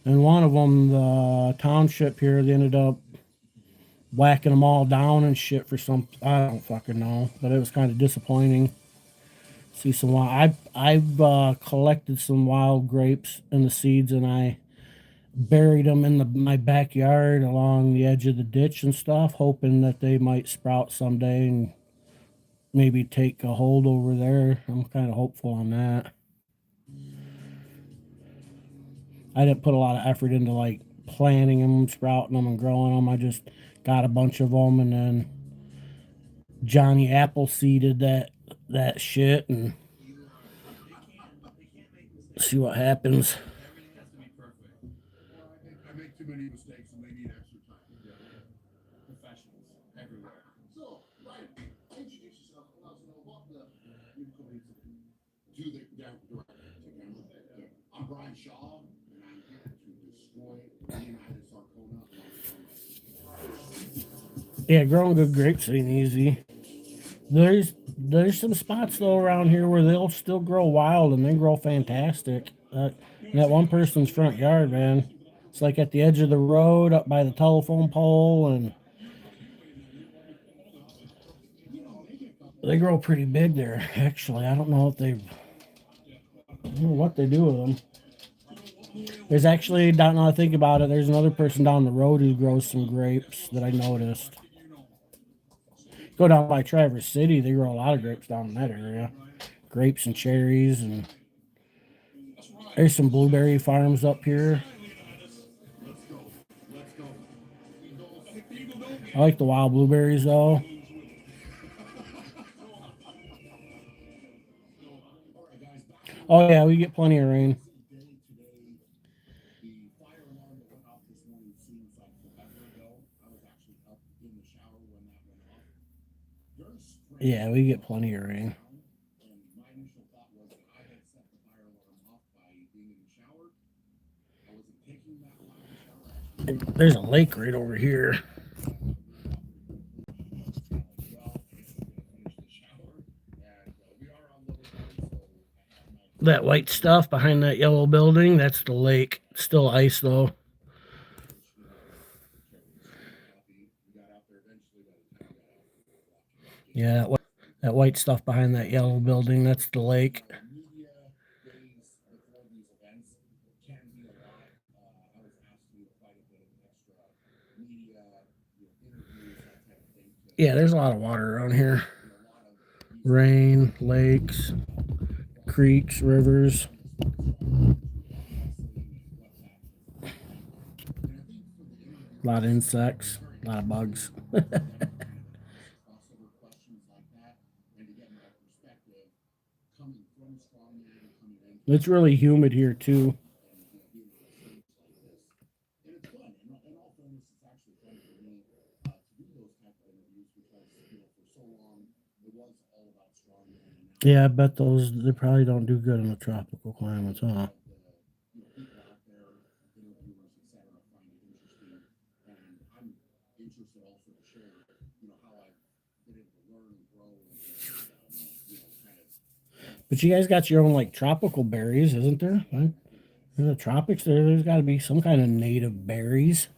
and one of them, the township here, they ended up whacking them all down and shit for some, I don't fucking know, but it was kind of disappointing. See some wild. I've collected some wild grapes and the seeds, and I buried them in my backyard along the edge of the ditch and stuff, hoping that they might sprout someday and maybe take a hold over there. I'm kind of hopeful on that. I didn't put a lot of effort into like planting them, sprouting them, and growing them. I just got a bunch of them, and then Johnny Apple seeded that shit and see what happens. I make too many mistakes and they need extra time. Professionals everywhere. So, Brian, introduce yourself. Allow us to know what the you come into do the director. I'm Brian Shaw, and I'm here to destroy Leonidas Arcona. Yeah, growing good grapes ain't easy. There's some spots though around here where they'll still grow wild and they grow fantastic. In that one person's front yard, man. It's like at the edge of the road, up by the telephone pole, and they grow pretty big there. Actually, I don't know what they do with them. There's actually, now that I think about it, there's another person down the road who grows some grapes that I noticed. Go down by Traverse City, they grow a lot of grapes down in that area. Grapes and cherries, and there's some blueberry farms up here. I like the wild blueberries though. Oh yeah, we get plenty of rain. The fire alarm that went off this morning seems like forever ago. I was actually up in the shower when that went off. Very strange. Yeah, we get plenty of rain. And my initial thought was that I had set the fire alarm off by being in the shower. I wasn't taking that loud shower. There's a lake right over here. That white stuff behind that yellow building, that's the lake. Still ice though. Yeah, that white stuff behind that yellow building, that's the lake. Yeah, there's a lot of water around here. Rain, lakes, creeks, rivers. A lot of insects, a lot of bugs. It's really humid here too. Yeah, I bet those, they probably don't do good in the tropical climates, huh? But you guys got your own like tropical berries, isn't there? Right? In the tropics, there's got to be some kind of native berries.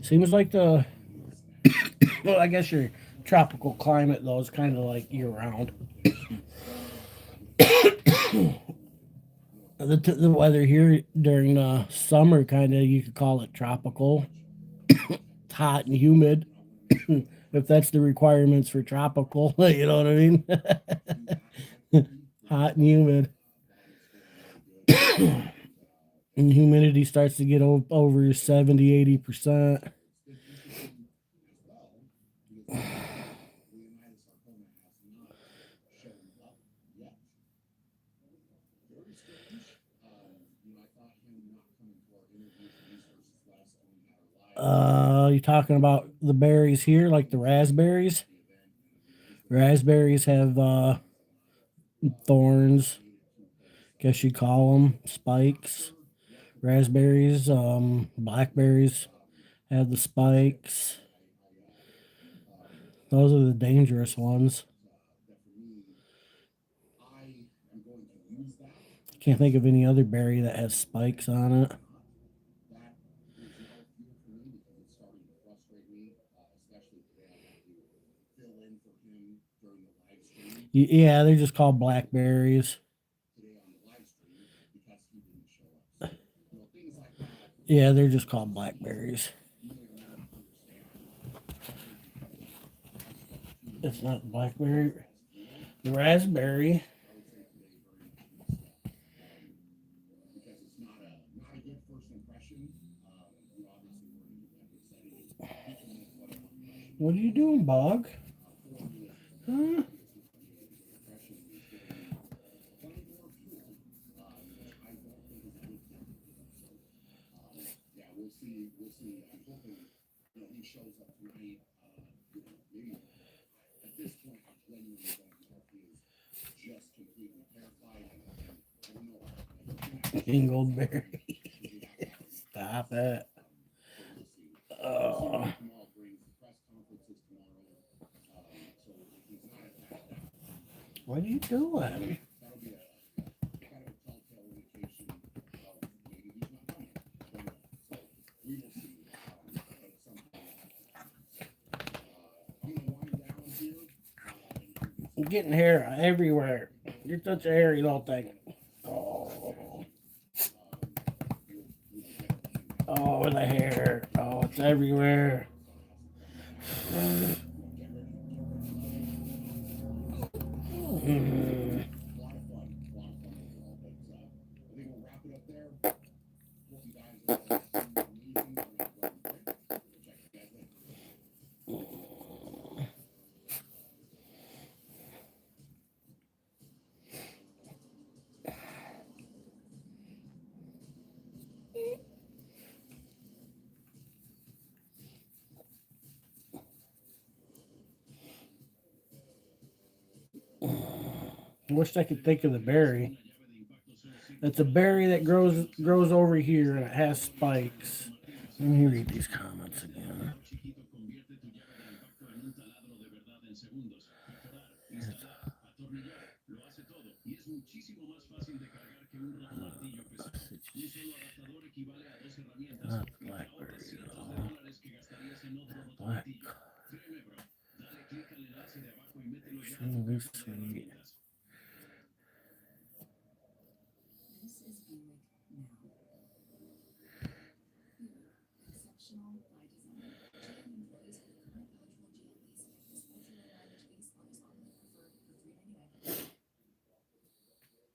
Seems like the, well, I guess your tropical climate though is kind of like year round. The weather here during the summer, kind of, you could call it tropical. It's hot and humid. If that's the requirements for tropical, you know what I mean? Hot and humid. And humidity starts to get over 70-80%. You talking about the berries here, like the raspberries? Raspberries have thorns, guess you call them spikes. Raspberries, blackberries have the spikes. Those are the dangerous ones. Can't think of any other berry that has spikes on it. Yeah, they're just called blackberries. Yeah, they're just called blackberries. It's not blackberry. Raspberry. What are you doing, Bog? Huh? We'll see. I'm hoping, he shows up tonight. Maybe at this point, I genuinely don't know if he is just completely terrified. I don't know. Dingleberry. Stop it. What are you doing? I'm getting hair everywhere. You're such a hairy little thing. Oh. Oh, the hair. Oh, It's everywhere. I wish I could think of the berry. It's a berry that grows over here and it has spikes. Let me read these comments again. Not blackberry though. Black. Extremely sweet. This is BigMike now. Exceptional by design. GM employees with current eligible GM lease. This ultra low mileage lease on is commonly preferred for $3.99.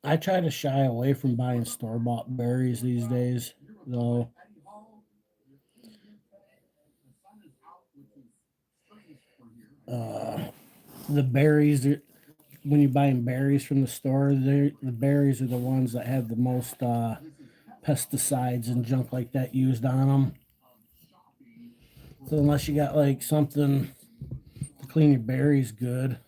I try to shy away from buying store-bought berries these days, though. The berries, when you're buying berries from the store, the berries are the ones that have the most pesticides and junk like that used on them. So unless you got like something to clean your berries good.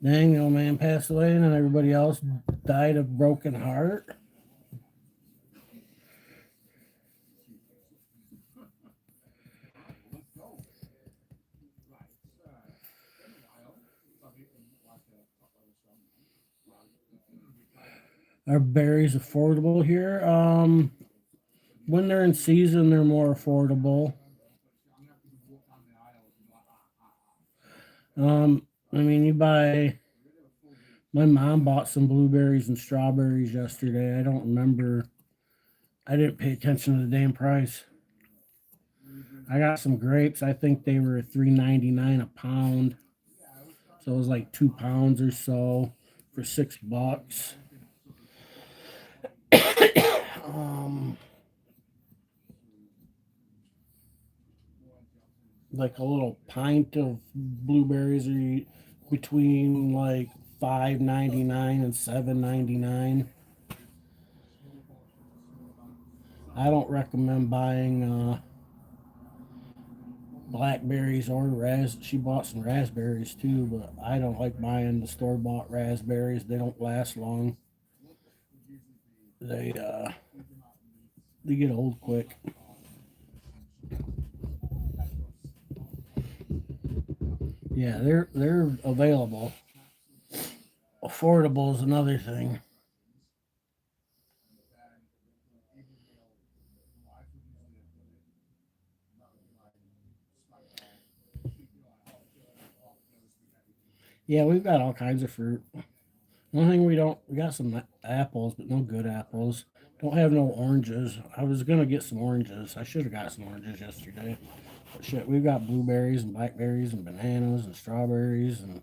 Dang, the old man passed away and then everybody else died of broken heart. Are berries affordable here? When they're in season, they're more affordable. I mean, my mom bought some blueberries and strawberries yesterday. I don't remember. I didn't pay attention to the damn price. I got some grapes. I think they were $3.99 a pound. So it was like 2 pounds or so for $6. Like a little pint of blueberries are between like $5.99 and $7.99. I don't recommend buying blackberries or she bought some raspberries too, but I don't like buying the store-bought raspberries. They don't last long. They get old quick. Yeah, they're available. Affordable is another thing. Yeah, we've got all kinds of fruit. One thing we got some apples, but no good apples. Don't have no oranges. I was gonna get some oranges. I should have got some oranges yesterday. But shit, we've got blueberries and blackberries and bananas and strawberries and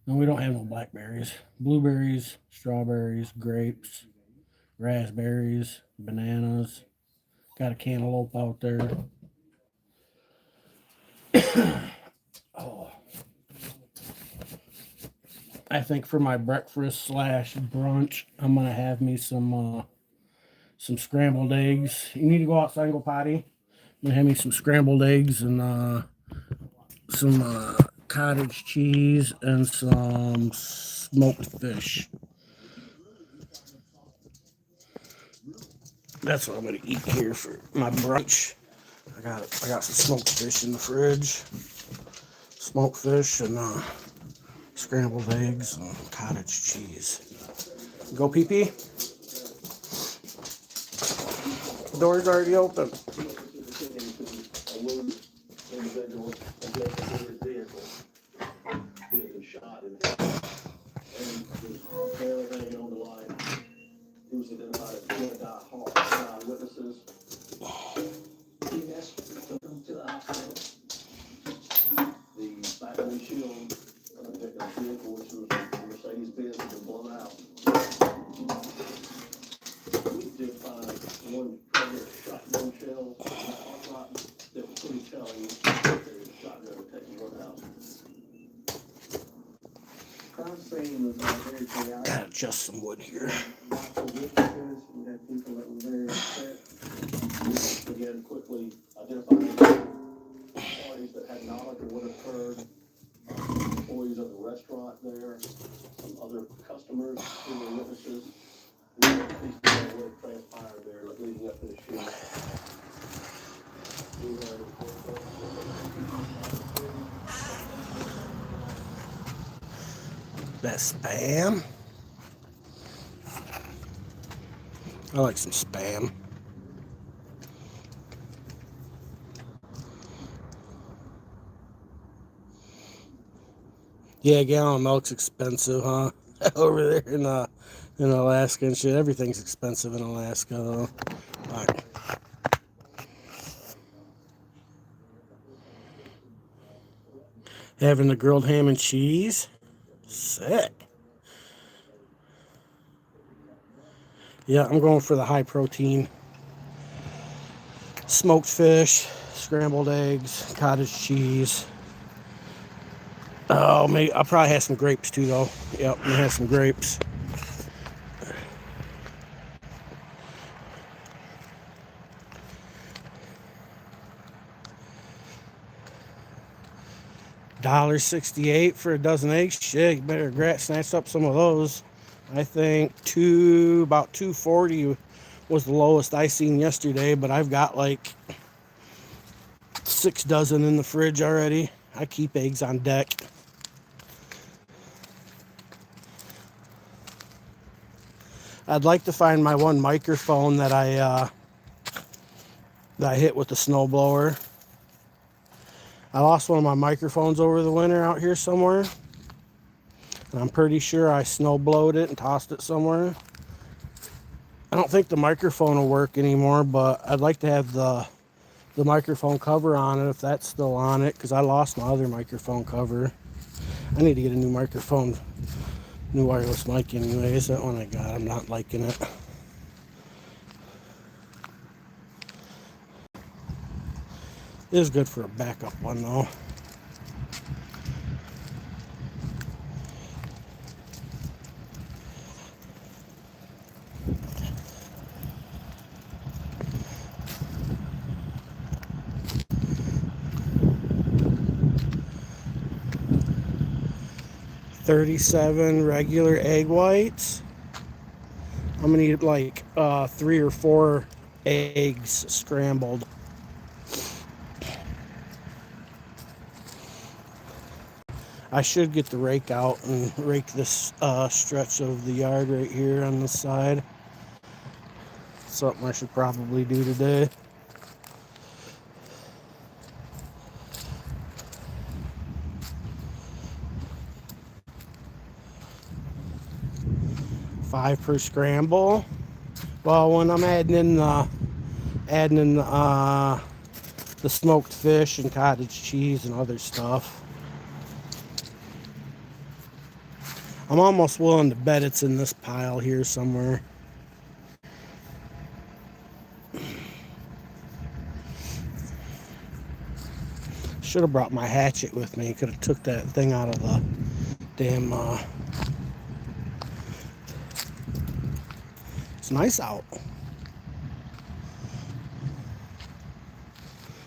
no, we don't have no blackberries. Blueberries, strawberries, grapes, raspberries, bananas. Got a cantaloupe out there. Oh. I think for my breakfast / brunch, I'm gonna have me some scrambled eggs. You need to go outside and go potty. I'm gonna have me some scrambled eggs and some cottage cheese and some smoked fish. That's what I'm gonna eat here for my brunch. I got some smoked fish in the fridge. Smoked fish and scrambled eggs and cottage cheese. Go pee pee. Door's already open. individuals against his vehicle. He had been shot and was barely hanging on the line. He was identified as Guy Hall. Witnesses. Yes, took him to the hospital. The back windshield of the victim's vehicle, which was a Mercedes-Benz, had been blown out. We did find one pregnant shotgun shell in that hot lot that was pretty telling that the shotgun had taken one out. Crime scene was very chaotic. Gotta adjust some wood here. Lots of witnesses. We had people that were very upset. We began quickly identifying parties that had knowledge of what occurred. Employees of the restaurant there, some other customers who were witnesses. We had a piece of what had transpired there leading up to the shooting. That's Spam. I like some Spam. Yeah, a gallon of milk's expensive, huh? Over there in Alaska and shit. Everything's expensive in Alaska, though. All right. Having the grilled ham and cheese. Sick. Yeah, I'm going for the high protein. Smoked fish, scrambled eggs, cottage cheese. Oh, maybe I'll probably have some grapes too, though. Yep, I'm gonna have some grapes. $1.68 for a dozen eggs. Shit, you better snatch up some of those. I think about $2.40 was the lowest I seen yesterday, but I've got like 6 dozen in the fridge already. I keep eggs on deck. I'd like to find my one microphone that I hit with the snowblower. I lost one of my microphones over the winter out here somewhere. And I'm pretty sure I snowblowed it and tossed it somewhere. I don't think the microphone will work anymore, but I'd like to have the microphone cover on it if that's still on it, because I lost my other microphone cover. I need to get a new microphone, new wireless mic anyways. That one I got, I'm not liking it. It is good for a backup one though. $37 regular egg whites. I'm gonna eat like 3 or 4 eggs scrambled. I should get the rake out and rake this stretch of the yard right here on this side. Something I should probably do today. $5 per scramble. Well, when I'm adding in the smoked fish and cottage cheese and other stuff. I'm almost willing to bet it's in this pile here somewhere. Should have brought my hatchet with me. Could have took that thing out of the damn. It's nice out.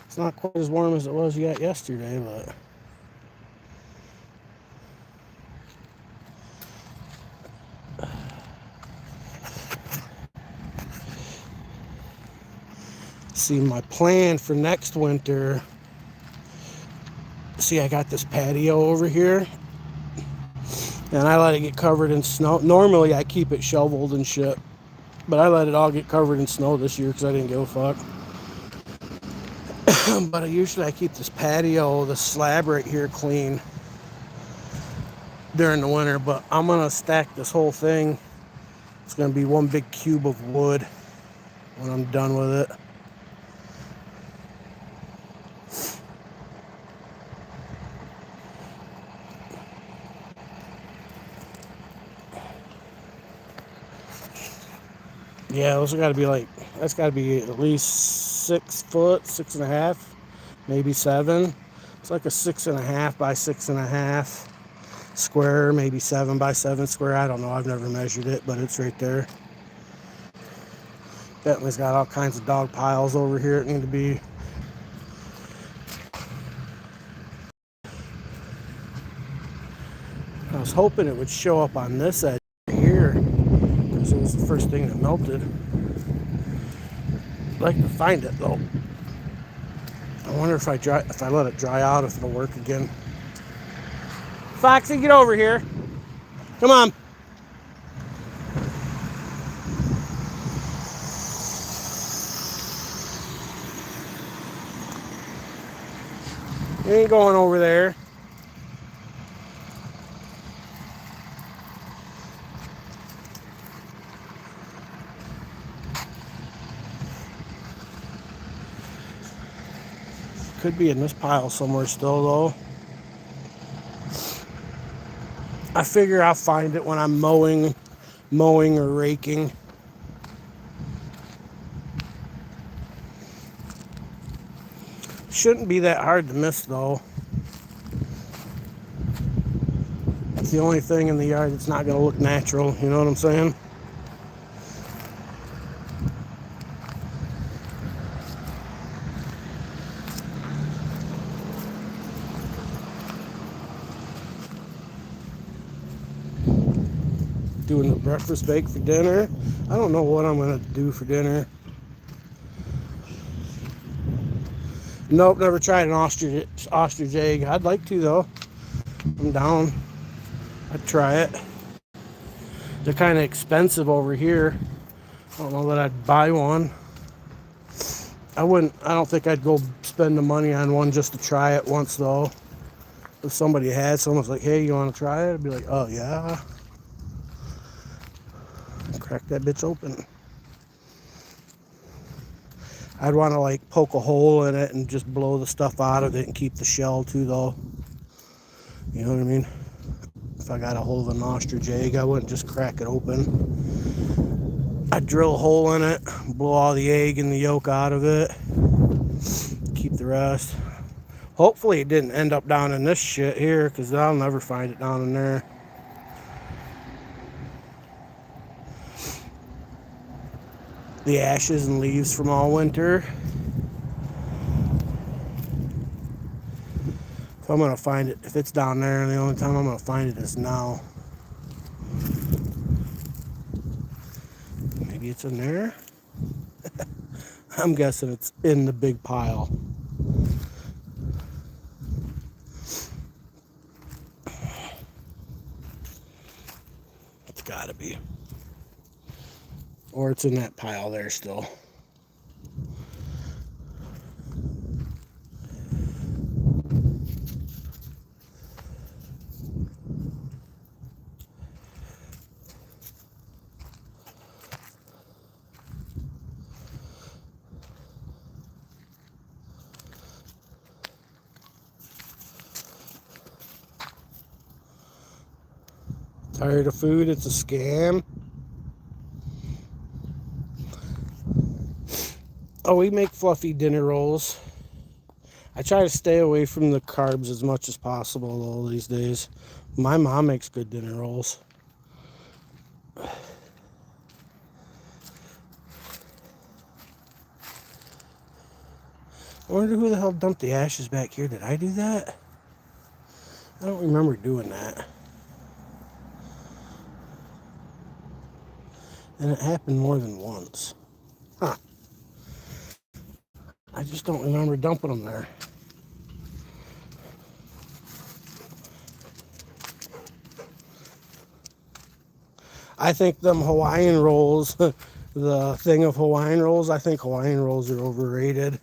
It's not quite as warm as it was yet yesterday, but. See, my plan for next winter, see, I got this patio over here and I let it get covered in snow. Normally I keep it shoveled and shit, but I let it all get covered in snow this year because I didn't give a fuck. But usually I keep this patio, the slab right here clean during the winter, but I'm gonna stack this whole thing. It's gonna be one big cube of wood when I'm done with it. Yeah, those gotta be like, that's gotta be at least 6 foot, 6.5, maybe 7. It's like a 6.5 by 6.5 square, maybe 7 by 7 square. I don't know, I've never measured it, but it's right there. Bentley's got all kinds of dog piles over here that need to be. I was hoping it would show up on this edge here, because it was the first thing that melted. I'd like to find it though. I wonder if I let it dry out, if it'll work again. Foxy, get over here. Come on. You ain't going over there. Could be in this pile somewhere still though. I figure I'll find it when I'm mowing or raking. Shouldn't be that hard to miss though. It's the only thing in the yard that's not going to look natural, you know what I'm saying? Doing the breakfast bake for dinner. I don't know what I'm going to do for dinner. Nope, never tried an ostrich egg. I'd like to though. I'm down. I'd try it. They're kind of expensive over here. I don't know that I'd buy one. I don't think I'd go spend the money on one just to try it once though. If somebody had, someone's like, hey, you want to try it? I'd be like, oh yeah. Crack that bitch open. I'd want to like poke a hole in it and just blow the stuff out of it and keep the shell too though. You know what I mean? If I got a hold of an ostrich egg, I wouldn't just crack it open. I'd drill a hole in it, blow all the egg and the yolk out of it, keep the rest. Hopefully it didn't end up down in this shit here, because I'll never find it down in there. The ashes and leaves from all winter. If I'm going to find it, if it's down there, the only time I'm going to find it is now. Maybe it's in there? I'm guessing it's in the big pile. It's got to be. Or it's in that pile there still. Tired of food? It's a scam. Oh, we make fluffy dinner rolls. I try to stay away from the carbs as much as possible though these days. My mom makes good dinner rolls. I wonder who the hell dumped the ashes back here. Did I do that? I don't remember doing that. And it happened more than once. Huh. I just don't remember dumping them there. I think them Hawaiian rolls, the thing of Hawaiian rolls, I think Hawaiian rolls are overrated.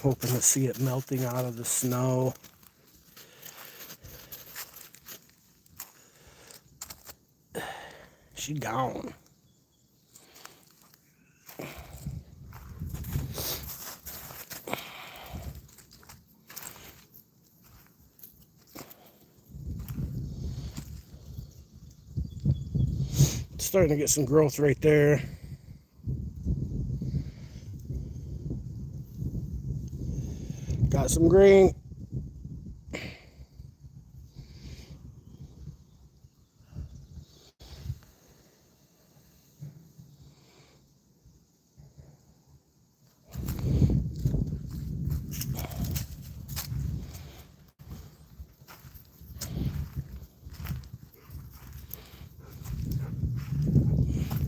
Hoping to see it melting out of the snow. She gone. Starting to get some growth right there. Got some green.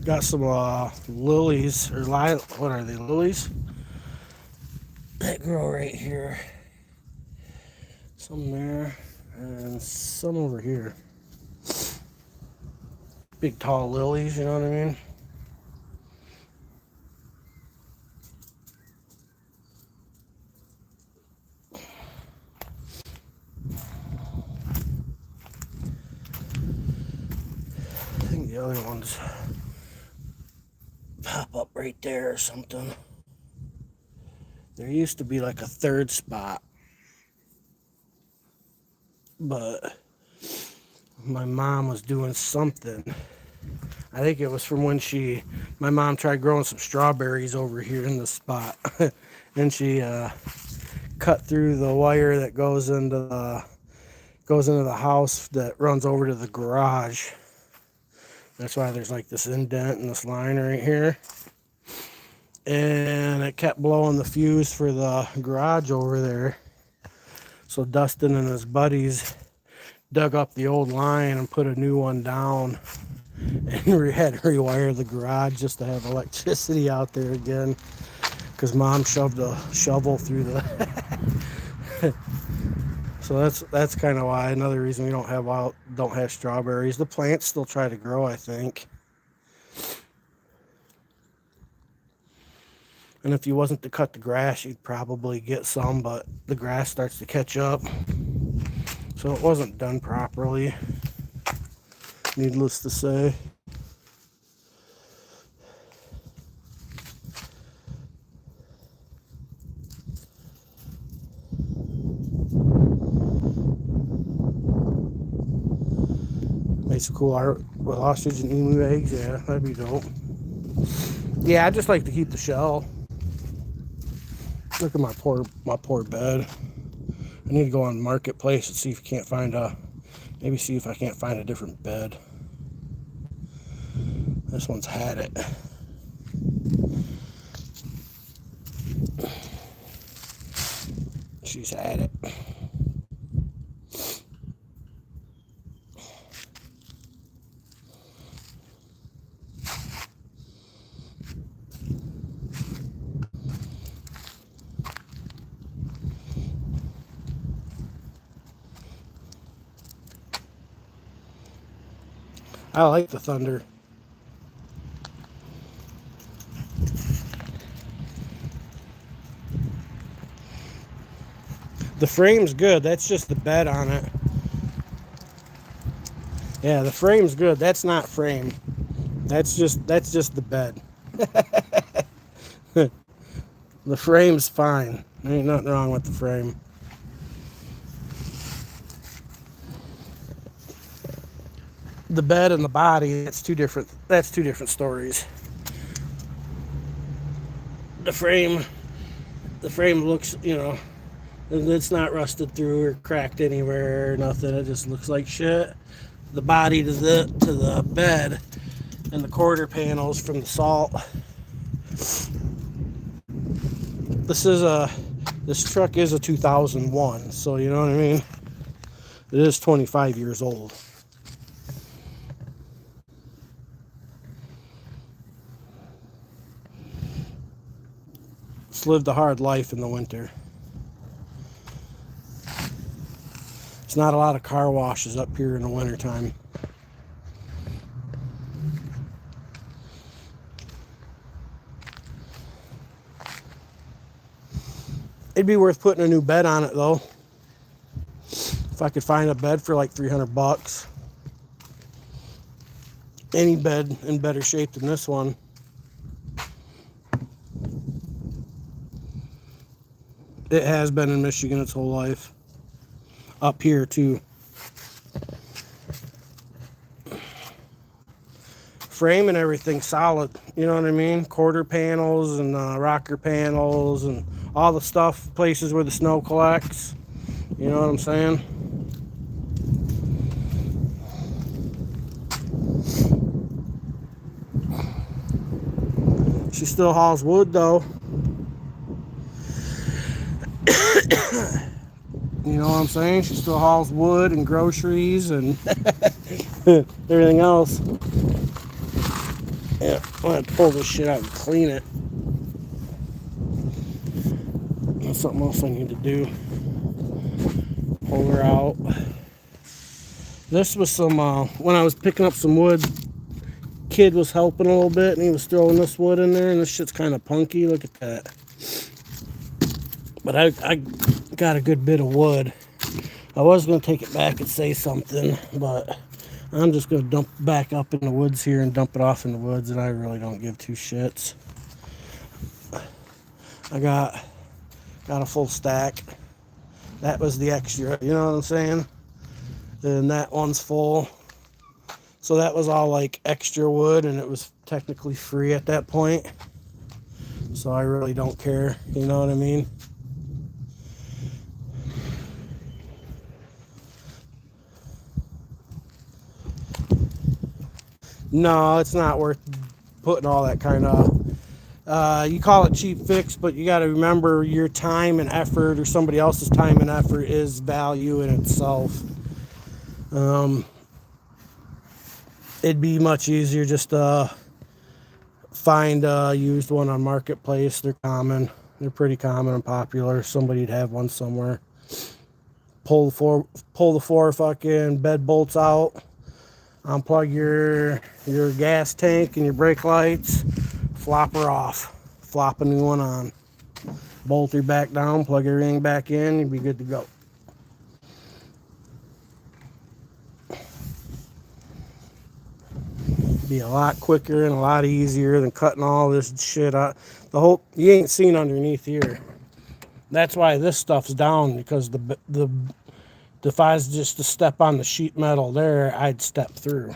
Got some lilies, or what are they, lilies? That grow right here. Some there, and some over here. Big tall lilies, you know what I mean? I think the other ones pop up right there or something. There used to be like a third spot, but my mom was doing something. I think it was from when my mom tried growing some strawberries over here in the spot. And she cut through the wire that goes into the house that runs over to the garage. That's why there's like this indent in this line right here. And it kept blowing the fuse for the garage over there. So Dustin and his buddies dug up the old line and put a new one down. And we had to rewire the garage just to have electricity out there again. Because Mom shoved a shovel through the... So that's kind of why. Another reason we don't have strawberries. The plants still try to grow, I think. And if you wasn't to cut the grass, you'd probably get some, but the grass starts to catch up. So it wasn't done properly, needless to say. Made some cool art with ostrich and emu eggs. Yeah, that'd be dope. Yeah, I just like to keep the shell. Look at my poor bed. I need to go on Marketplace and see if I can't find see if I can't find a different bed. This one's had it. She's had it. I like the Thunder. The frame's good. That's just the bed on it. Yeah, the frame's good. That's not frame. That's just the bed. The frame's fine. There ain't nothing wrong with the frame. The bed and the body, that's two different stories. The frame looks, it's not rusted through or cracked anywhere or nothing. It just looks like shit. The body to the bed and the quarter panels from the salt. This truck is a 2001, so you know what I mean? It is 25 years old. It's lived a hard life in the winter. There's not a lot of car washes up here in the wintertime. It'd be worth putting a new bed on it though. If I could find a bed for like $300. Any bed in better shape than this one. It has been in Michigan its whole life. Up here too. Frame and everything solid, you know what I mean? Quarter panels and rocker panels and all the stuff, places where the snow collects. You know what I'm saying? She still hauls wood though. You know what I'm saying? She still hauls wood and groceries and everything else. Yeah, I'm gonna pull this shit out and clean it. That's something else I need to do. Pull her out. This was some, when I was picking up some wood, kid was helping a little bit and he was throwing this wood in there and this shit's kind of punky. Look at that. But I got a good bit of wood. I was going to take it back and say something, but I'm just going to dump back up in the woods here and dump it off in the woods, and I really don't give two shits. I got a full stack. That was the extra, you know what I'm saying? Then that one's full. So that was all like extra wood, and it was technically free at that point. So I really don't care, you know what I mean? No, it's not worth putting all that kind of, you call it cheap fix, but you got to remember your time and effort, or somebody else's time and effort, is value in itself. It'd be much easier just to find a used one on Marketplace. They're common. They're pretty common and popular. Somebody'd have one somewhere. Pull the four fucking bed bolts out. Unplug your gas tank and your brake lights. Flop her off. Flop a new one on. Bolt her back down. Plug everything back in. You'd be good to go. Be a lot quicker and a lot easier than cutting all this shit out. You ain't seen underneath here. That's why this stuff's down, because if I was just to step on the sheet metal there, I'd step through.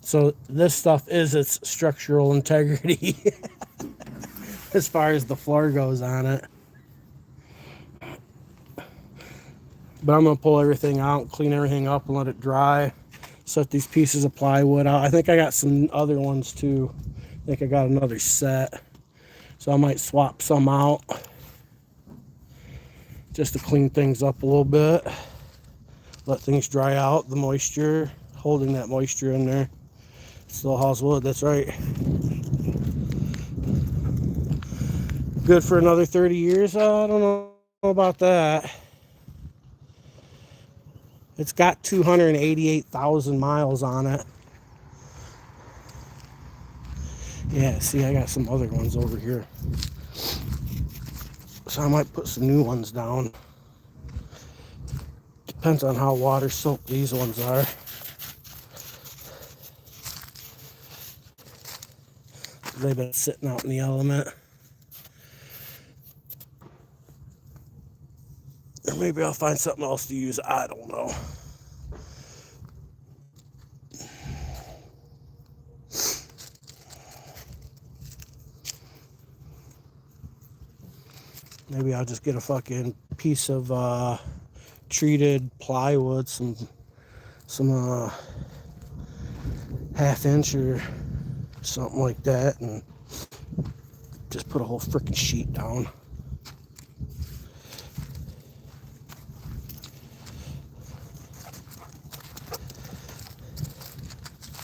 So this stuff is its structural integrity as far as the floor goes on it. But I'm going to pull everything out, clean everything up, and let it dry. Set these pieces of plywood out. I think I got some other ones too. I think I got another set. So I might swap some out just to clean things up a little bit. Let things dry out, the moisture, holding that moisture in there. Still hauls wood, that's right. Good for another 30 years? I don't know about that. It's got 288,000 miles on it. Yeah, see, I got some other ones over here. So I might put some new ones down. Depends on how water soaked these ones are. They've been sitting out in the element. Or maybe I'll find something else to use. I don't know. Maybe I'll just get a fucking piece of treated plywood, some half-inch or something like that, and just put a whole freaking sheet down.